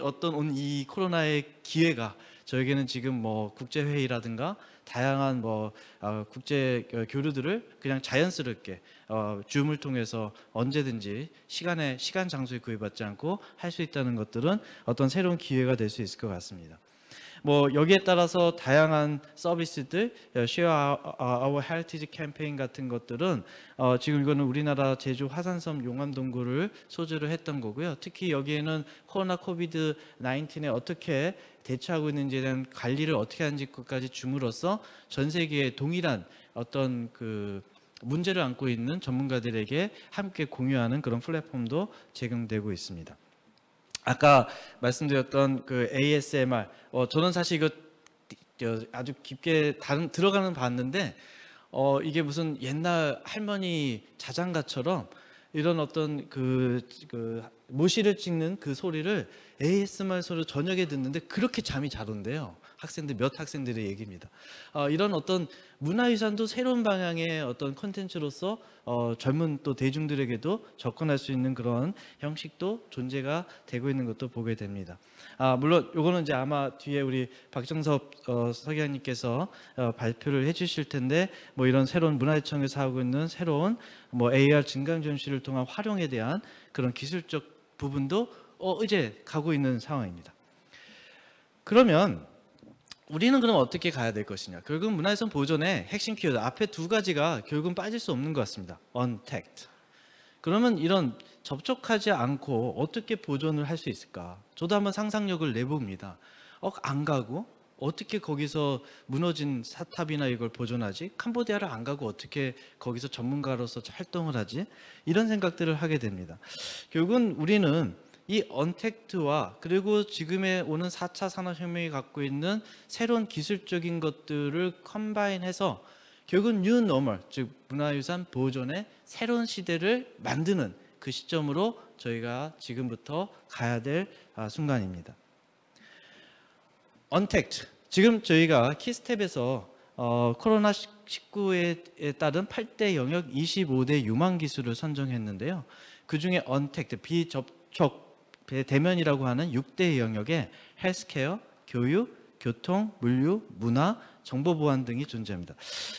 어떤 이 코로나의 기회가 저에게는 지금 뭐 국제회의라든가 다양한 뭐 국제 교류들을 그냥 자연스럽게 줌을 통해서 언제든지 시간 장소에 구애받지 않고 할 수 있다는 것들은 어떤 새로운 기회가 될 수 있을 것 같습니다. 뭐 여기에 따라서 다양한 서비스들, Share Our Heritage 캠페인 같은 것들은 지금 이거는 우리나라 제주 화산섬 용암동굴을 소재로 했던 거고요. 특히 여기에는 코로나 코비드 19에 어떻게 대처하고 있는지에 대한 관리를 어떻게 하는지까지 줌으로써 전 세계에 동일한 어떤 문제를 안고 있는 전문가들에게 함께 공유하는 그런 플랫폼도 제공되고 있습니다. 아까 말씀드렸던 그 ASMR, 저는 사실 이거 아주 깊게 들어가는 봤는데 이게 무슨 옛날 할머니 자장가처럼 이런 어떤 그 모시를 찍는 그 소리를 ASMR 소리로 저녁에 듣는데 그렇게 잠이 잘 온대요. 몇 학생들의 얘기입니다. 이런 어떤 문화유산도 새로운 방향의 어떤 콘텐츠로서 젊은 또 대중들에게도 접근할 수 있는 그런 형식도 존재가 되고 있는 것도 보게 됩니다. 물론 요거는 이제 아마 뒤에 우리 박정섭 서기관님께서 발표를 해주실 텐데 뭐 이런 새로운 문화유청에서 하고 있는 새로운 뭐 AR 증강 전시를 통한 활용에 대한 그런 기술적 부분도 이제 가고 있는 상황입니다. 그러면 우리는 그럼 어떻게 가야 될 것이냐? 결국 문화유산 보존의 핵심 키워드 앞에 두 가지가 결국은 빠질 수 없는 것 같습니다. Untagged. 그러면 이런 접촉하지 않고 어떻게 보존을 할 수 있을까? 저도 한번 상상력을 내봅니다. 안 가고 어떻게 거기서 무너진 사탑이나 이걸 보존하지? 캄보디아를 안 가고 어떻게 거기서 전문가로서 활동을 하지? 이런 생각들을 하게 됩니다. 결국은 우리는 이 언택트와 그리고 지금에 오는 4차 산업혁명이 갖고 있는 새로운 기술적인 것들을 컴바인해서 결국은 뉴 노멀, 즉 문화유산 보존의 새로운 시대를 만드는 그 시점으로 저희가 지금부터 가야 될 순간입니다. 언택트, 지금 저희가 키스텝에서 코로나19에 따른 8대 영역 25대 유망 기술을 선정했는데요. 그중에 언택트, 비접촉 대면이라고 하는 6대 영역에 헬스케어, 교육, 교통, 물류, 문화, 정보보안 등이 존재합니다.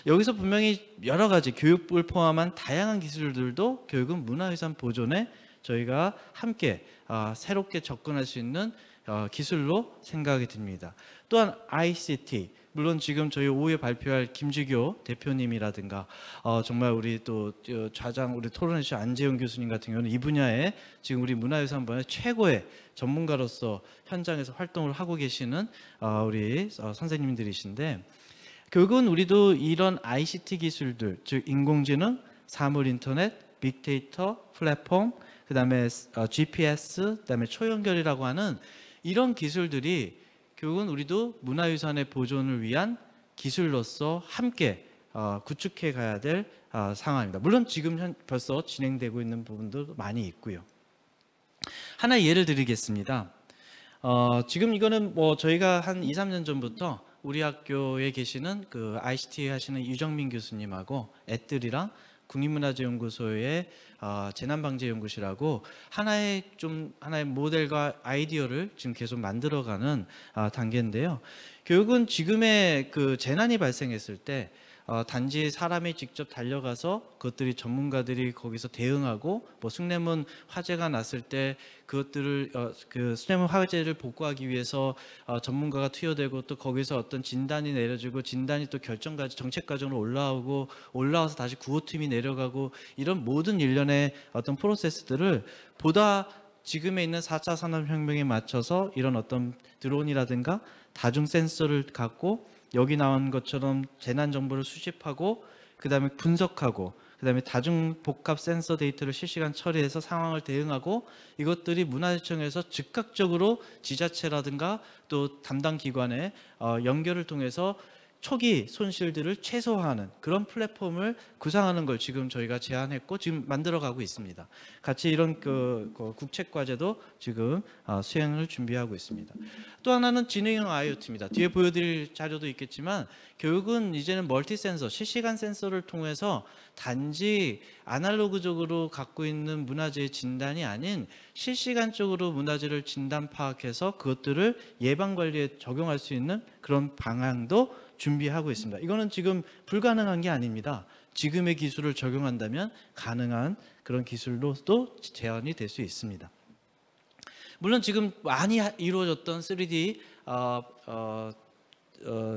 여기서 분명히 여러 가지 교육을 포함한 다양한 기술들도 결국은 문화유산 보존에 저희가 함께 새롭게 접근할 수 있는 기술로 생각이 듭니다. 또한 ICT, 물론 지금 저희 오후에 발표할 김주교 대표님이라든가 정말 우리 또 좌장 우리 토론해주신 안재용 교수님 같은 경우는 이 분야에 지금 우리 문화유산본의 최고의 전문가로서 현장에서 활동을 하고 계시는 우리 선생님들이신데 결국은 우리도 이런 ICT 기술들, 즉 인공지능, 사물인터넷, 빅데이터, 플랫폼, 그다음에 GPS, 그다음에 초연결이라고 하는 이런 기술들이 결국은 우리도 문화유산의 보존을 위한 기술로서 함께 구축해 가야 될 상황입니다. 물론 지금 벌써 진행되고 있는 부분도 많이 있고요. 하나 예를 드리겠습니다. 지금 이거는 뭐 저희가 한 2, 3년 전부터 우리 학교에 계시는 그 ICT 하시는 유정민 교수님하고 애들이랑 국립문화재연구소의 재난방재연구실하고 하나의 모델과 아이디어를 지금 계속 만들어가는 단계인데요. 결국은 지금의 그 재난이 발생했을 때 단지 사람이 직접 달려가서 그것들이 전문가들이 거기서 대응하고 뭐 숭례문 화재가 났을 때 그것들을 그 숭례문 화재를 복구하기 위해서 전문가가 투여되고 또 거기서 어떤 진단이 내려지고 진단이 또 결정까지 정책 과정으로 올라와서 다시 구호팀이 내려가고 이런 모든 일련의 어떤 프로세스들을 보다 지금에 있는 4차 산업혁명에 맞춰서 이런 어떤 드론이라든가 다중 센서를 갖고 여기 나온 것처럼 재난 정보를 수집하고 그다음에 분석하고 그다음에 다중 복합 센서 데이터를 실시간 처리해서 상황을 대응하고 이것들이 문화재청에서 즉각적으로 지자체라든가 또 담당 기관의 연결을 통해서 초기 손실들을 최소화하는 그런 플랫폼을 구상하는 걸 지금 저희가 제안했고 지금 만들어가고 있습니다. 같이 이런 그 국책과제도 지금 수행을 준비하고 있습니다. 또 하나는 지능형 IoT입니다. 뒤에 보여드릴 자료도 있겠지만 결국은 이제는 멀티 센서, 실시간 센서를 통해서 단지 아날로그적으로 갖고 있는 문화재의 진단이 아닌 실시간적으로 문화재를 진단 파악해서 그것들을 예방 관리에 적용할 수 있는 그런 방향도 준비하고 있습니다. 이거는 지금 불가능한 게 아닙니다. 지금의 기술을 적용한다면 가능한 그런 기술로도 제한이 될 수 있습니다. 물론 지금 많이 이루어졌던 3D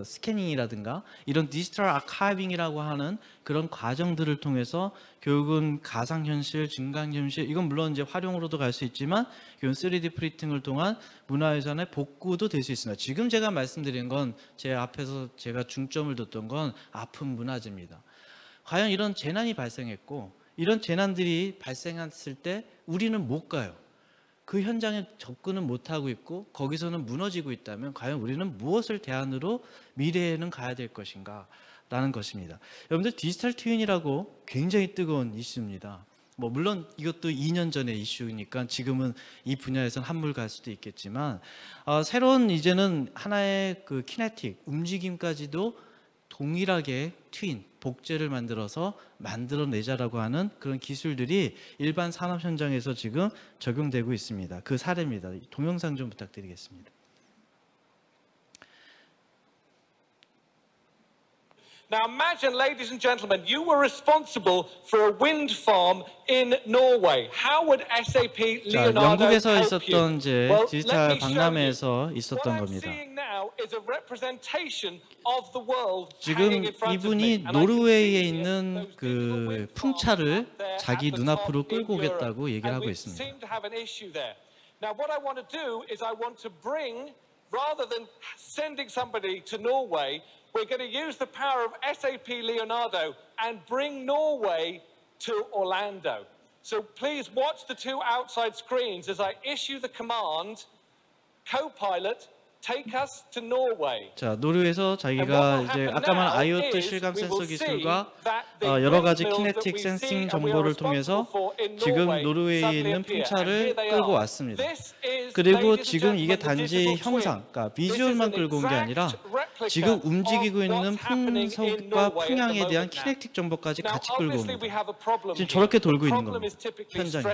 스캐닝이라든가 이런 디지털 아카이빙이라고 하는 그런 과정들을 통해서 결국은 가상현실, 증강현실 이건 물론 이제 활용으로도 갈 수 있지만 결국은 3D 프린팅을 통한 문화유산의 복구도 될 수 있습니다. 지금 제가 말씀드린 건 제 앞에서 제가 중점을 뒀던 건 아픈 문화재입니다. 과연 이런 재난이 발생했고 이런 재난들이 발생했을 때 우리는 못 가요. 그 현장에 접근은 못하고 있고 거기서는 무너지고 있다면 과연 우리는 무엇을 대안으로 미래에는 가야 될 것인가 라는 것입니다. 여러분들 디지털 트윈이라고 굉장히 뜨거운 이슈입니다. 뭐 물론 이것도 2년 전의 이슈니까 지금은 이 분야에서는 한물 갈 수도 있겠지만 새로운 이제는 하나의 그 키네틱 움직임까지도 동일하게 트윈 복제를 만들어내자라고 하는 그런 기술들이 일반 산업 현장에서 지금 적용되고 있습니다. 그 사례입니다. 동영상 좀 부탁드리겠습니다. Now imagine, ladies and gentlemen, you were responsible for a wind farm in Norway. How would SAP 자, Leonardo 영국에서 help 있었던 you? 이제 Well, 디지털 let me show you. 박람회에서 What 있었던 I'm 겁니다. seeing now is a representation of the world 지금 hanging in front of me. 이분이 And I can 노르웨이에 see 있는 those 그 digital wind farms 풍차를 up there 자기 at the 눈앞으로 top in 끌고 오겠다고 Europe. 얘기를 And 하고 we 있습니다. seem to have an issue there. Now what I want to do is I want to bring, rather than sending somebody to Norway, we're going to use the power of SAP Leonardo and bring Norway to Orlando. So please watch the two outside screens as I issue the command, Copilot, take us to Norway. 자, 노르웨이에서 자기가 이제 아까 말한 IoT 실감 센서 기술과 여러 가지 키네틱 센싱 정보를 통해서 지금 노르웨이에 있는 풍차를 끌고 왔습니다. 그리고 지금 이게 단지 형상, 그러니까 비주얼만 끌고 온 게 아니라 지금 움직이고 있는 풍속과 풍향에 대한 키네틱 정보까지 같이 끌고 옵니다. 지금 저렇게 돌고 있는 겁니다. 현장에서.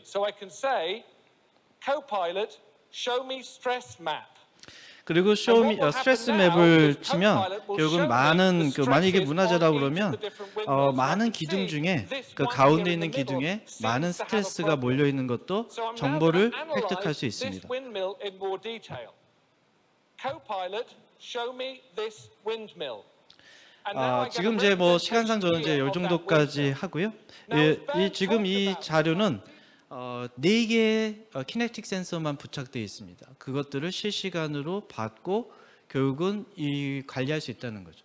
So I can say, Copilot, show me stress map. 그리고 스트레스 맵을 치면 결국은 많은 만약에 문화재라고 그러면 많은 기둥 중에 그 가운데 있는 기둥에 많은 스트레스가 몰려 있는 것도 정보를 획득할 수 있습니다. 지금 이제 뭐 시간상 저는 이제 이 정도까지 하고요. 지금 이 자료는 4개의 키네틱 센서만 부착되어 있습니다. 그것들을 실시간으로 받고 결국은 관리할 수 있다는 거죠.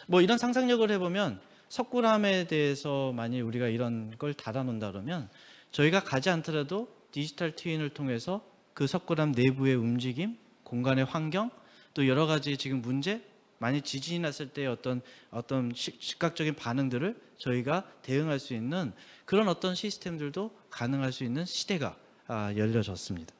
뭐 이런 상상력을 해보면 석굴암에 대해서 만약 우리가 이런 걸 달아놓는다 그러면 저희가 가지 않더라도 디지털 트윈을 통해서 그 석굴암 내부의 움직임, 공간의 환경, 또 여러 가지 지금 문제, 만약 지진이 났을 때 어떤 시각적인 반응들을 저희가 대응할 수 있는 그런 어떤 시스템들도 가능할 수 있는 시대가 열려졌습니다.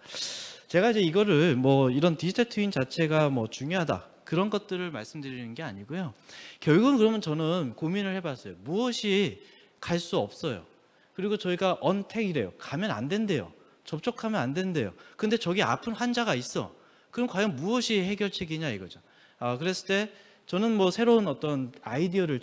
제가 이제 이거를 뭐 이런 디지털 트윈 자체가 뭐 중요하다 그런 것들을 말씀드리는 게 아니고요. 결국은 그러면 저는 고민을 해봤어요. 무엇이 갈 수 없어요. 그리고 저희가 언택이래요. 가면 안 된대요. 접촉하면 안 된대요. 근데 저기 아픈 환자가 있어. 그럼 과연 무엇이 해결책이냐 이거죠. 그랬을 때 저는 뭐 새로운 어떤 아이디어를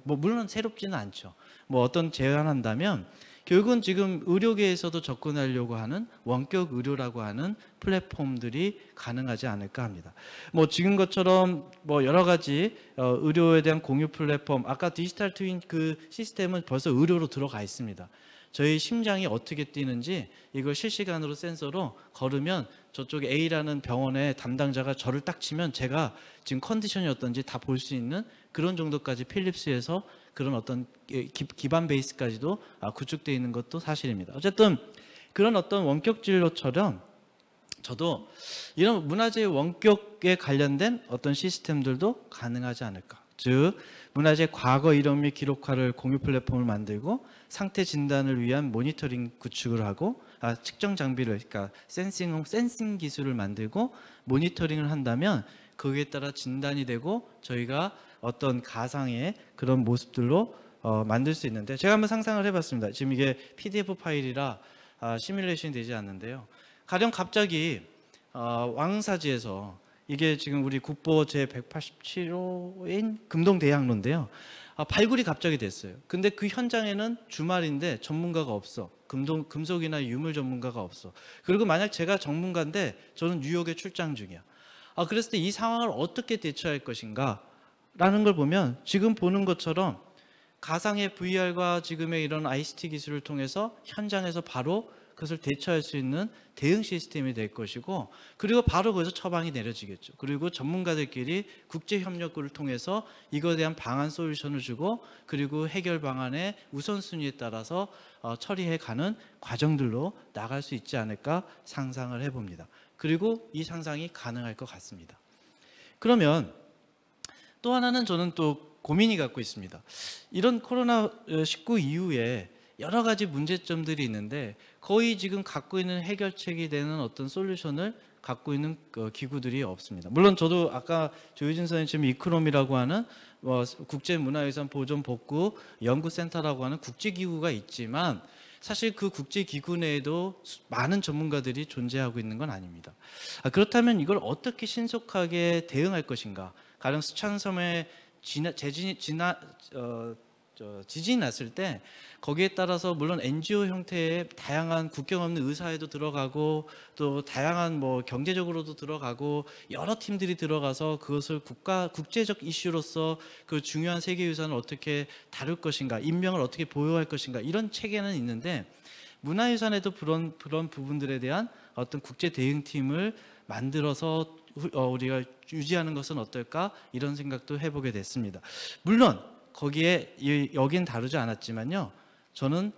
뭐 물론 새롭지는 않죠. 뭐 어떤 제안한다면 결국은 지금 의료계에서도 접근하려고 하는 원격 의료라고 하는 플랫폼들이 가능하지 않을까 합니다. 뭐 지금 것처럼 뭐 여러 가지 의료에 대한 공유 플랫폼, 아까 디지털 트윈 그 시스템은 벌써 의료로 들어가 있습니다. 저희 심장이 어떻게 뛰는지 이걸 실시간으로 센서로 걸으면 저쪽 A라는 병원의 담당자가 저를 딱 치면 제가 지금 컨디션이 어떤지 다 볼 수 있는 그런 정도까지 필립스에서 그런 어떤 기반 베이스까지도 구축되어 있는 것도 사실입니다. 어쨌든 그런 어떤 원격 진료처럼 저도 이런 문화재 원격에 관련된 어떤 시스템들도 가능하지 않을까. 즉 문화재 과거 이력 및 기록화를 공유 플랫폼을 만들고 상태 진단을 위한 모니터링 구축을 하고 측정 장비를 그러니까 센싱 기술을 만들고 모니터링을 한다면 거기에 따라 진단이 되고 저희가 어떤 가상의 그런 모습들로 만들 수 있는데 제가 한번 상상을 해봤습니다. 지금 이게 PDF 파일이라 시뮬레이션이 되지 않는데요. 가령 갑자기 왕사지에서 이게 지금 우리 국보 제187호인 금동대학로인데요. 발굴이 갑자기 됐어요. 근데 그 현장에는 주말인데 전문가가 없어. 금속이나 유물 전문가가 없어. 그리고 만약 제가 전문가인데 저는 뉴욕에 출장 중이야. 그랬을 때 이 상황을 어떻게 대처할 것인가 라는 걸 보면 지금 보는 것처럼 가상의 VR과 지금의 이런 ICT 기술을 통해서 현장에서 바로 그것을 대처할 수 있는 대응 시스템이 될 것이고, 그리고 바로 거기서 처방이 내려지겠죠. 그리고 전문가들끼리 국제 협력을 통해서 이거에 대한 방안 솔루션을 주고, 그리고 해결 방안의 우선순위에 따라서 처리해 가는 과정들로 나갈 수 있지 않을까 상상을 해봅니다. 그리고 이 상상이 가능할 것 같습니다. 그러면 또 하나는 저는 또 고민이 갖고 있습니다. 이런 코로나19 이후에 여러 가지 문제점들이 있는데 거의 지금 갖고 있는 해결책이 되는 어떤 솔루션을 갖고 있는 기구들이 없습니다. 물론 저도 아까 조효진 선생님 이크롬이라고 하는 국제문화유산 보존 복구 연구센터라고 하는 국제기구가 있지만 사실 그 국제기구 내에도 많은 전문가들이 존재하고 있는 건 아닙니다. 그렇다면 이걸 어떻게 신속하게 대응할 것인가? 가령 스촨섬에 지진이 났을 때 거기에 따라서 물론 NGO 형태의 다양한 국경 없는 의사회도 들어가고 또 다양한 경제적으로도 들어가고 여러 팀들이 들어가서 그것을 국제적 이슈로서 그 중요한 세계유산을 어떻게 다룰 것인가, 인명을 어떻게 보호할 것인가, 이런 체계는 있는데 문화유산에도 그런 부분들에 대한 어떤 국제 대응팀을 만들어서 우리가 유지하는 것은 어떨까, 이런 생각도 해보게 됐습니다. 물론 거기에 여긴 다루지 않았지만요, 저는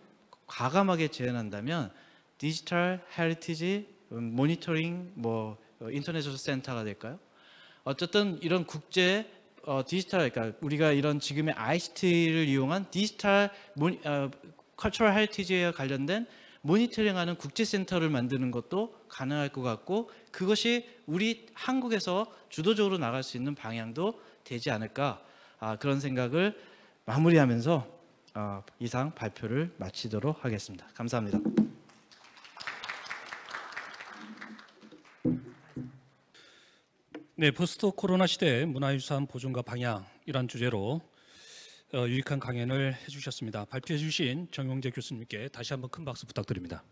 과감하게 제안한다면 디지털 헤리티지 모니터링 인터내셔널 센터가 될까요? 어쨌든 이런 국제 디지털, 그러니까 우리가 이런 지금의 ICT를 이용한 디지털 컬처럴 헤리티지에 관련된 모니터링하는 국제센터를 만드는 것도 가능할 것 같고, 그것이 우리 한국에서 주도적으로 나갈 수 있는 방향도 되지 않을까, 그런 생각을 마무리하면서 이상 발표를 마치도록 하겠습니다. 감사합니다. 네, 포스트 코로나 시대의 문화유산 보존과 방향, 이란 주제로 유익한 강연을 해주셨습니다. 발표해 주신 정용재 교수님께 다시 한번 큰 박수 부탁드립니다.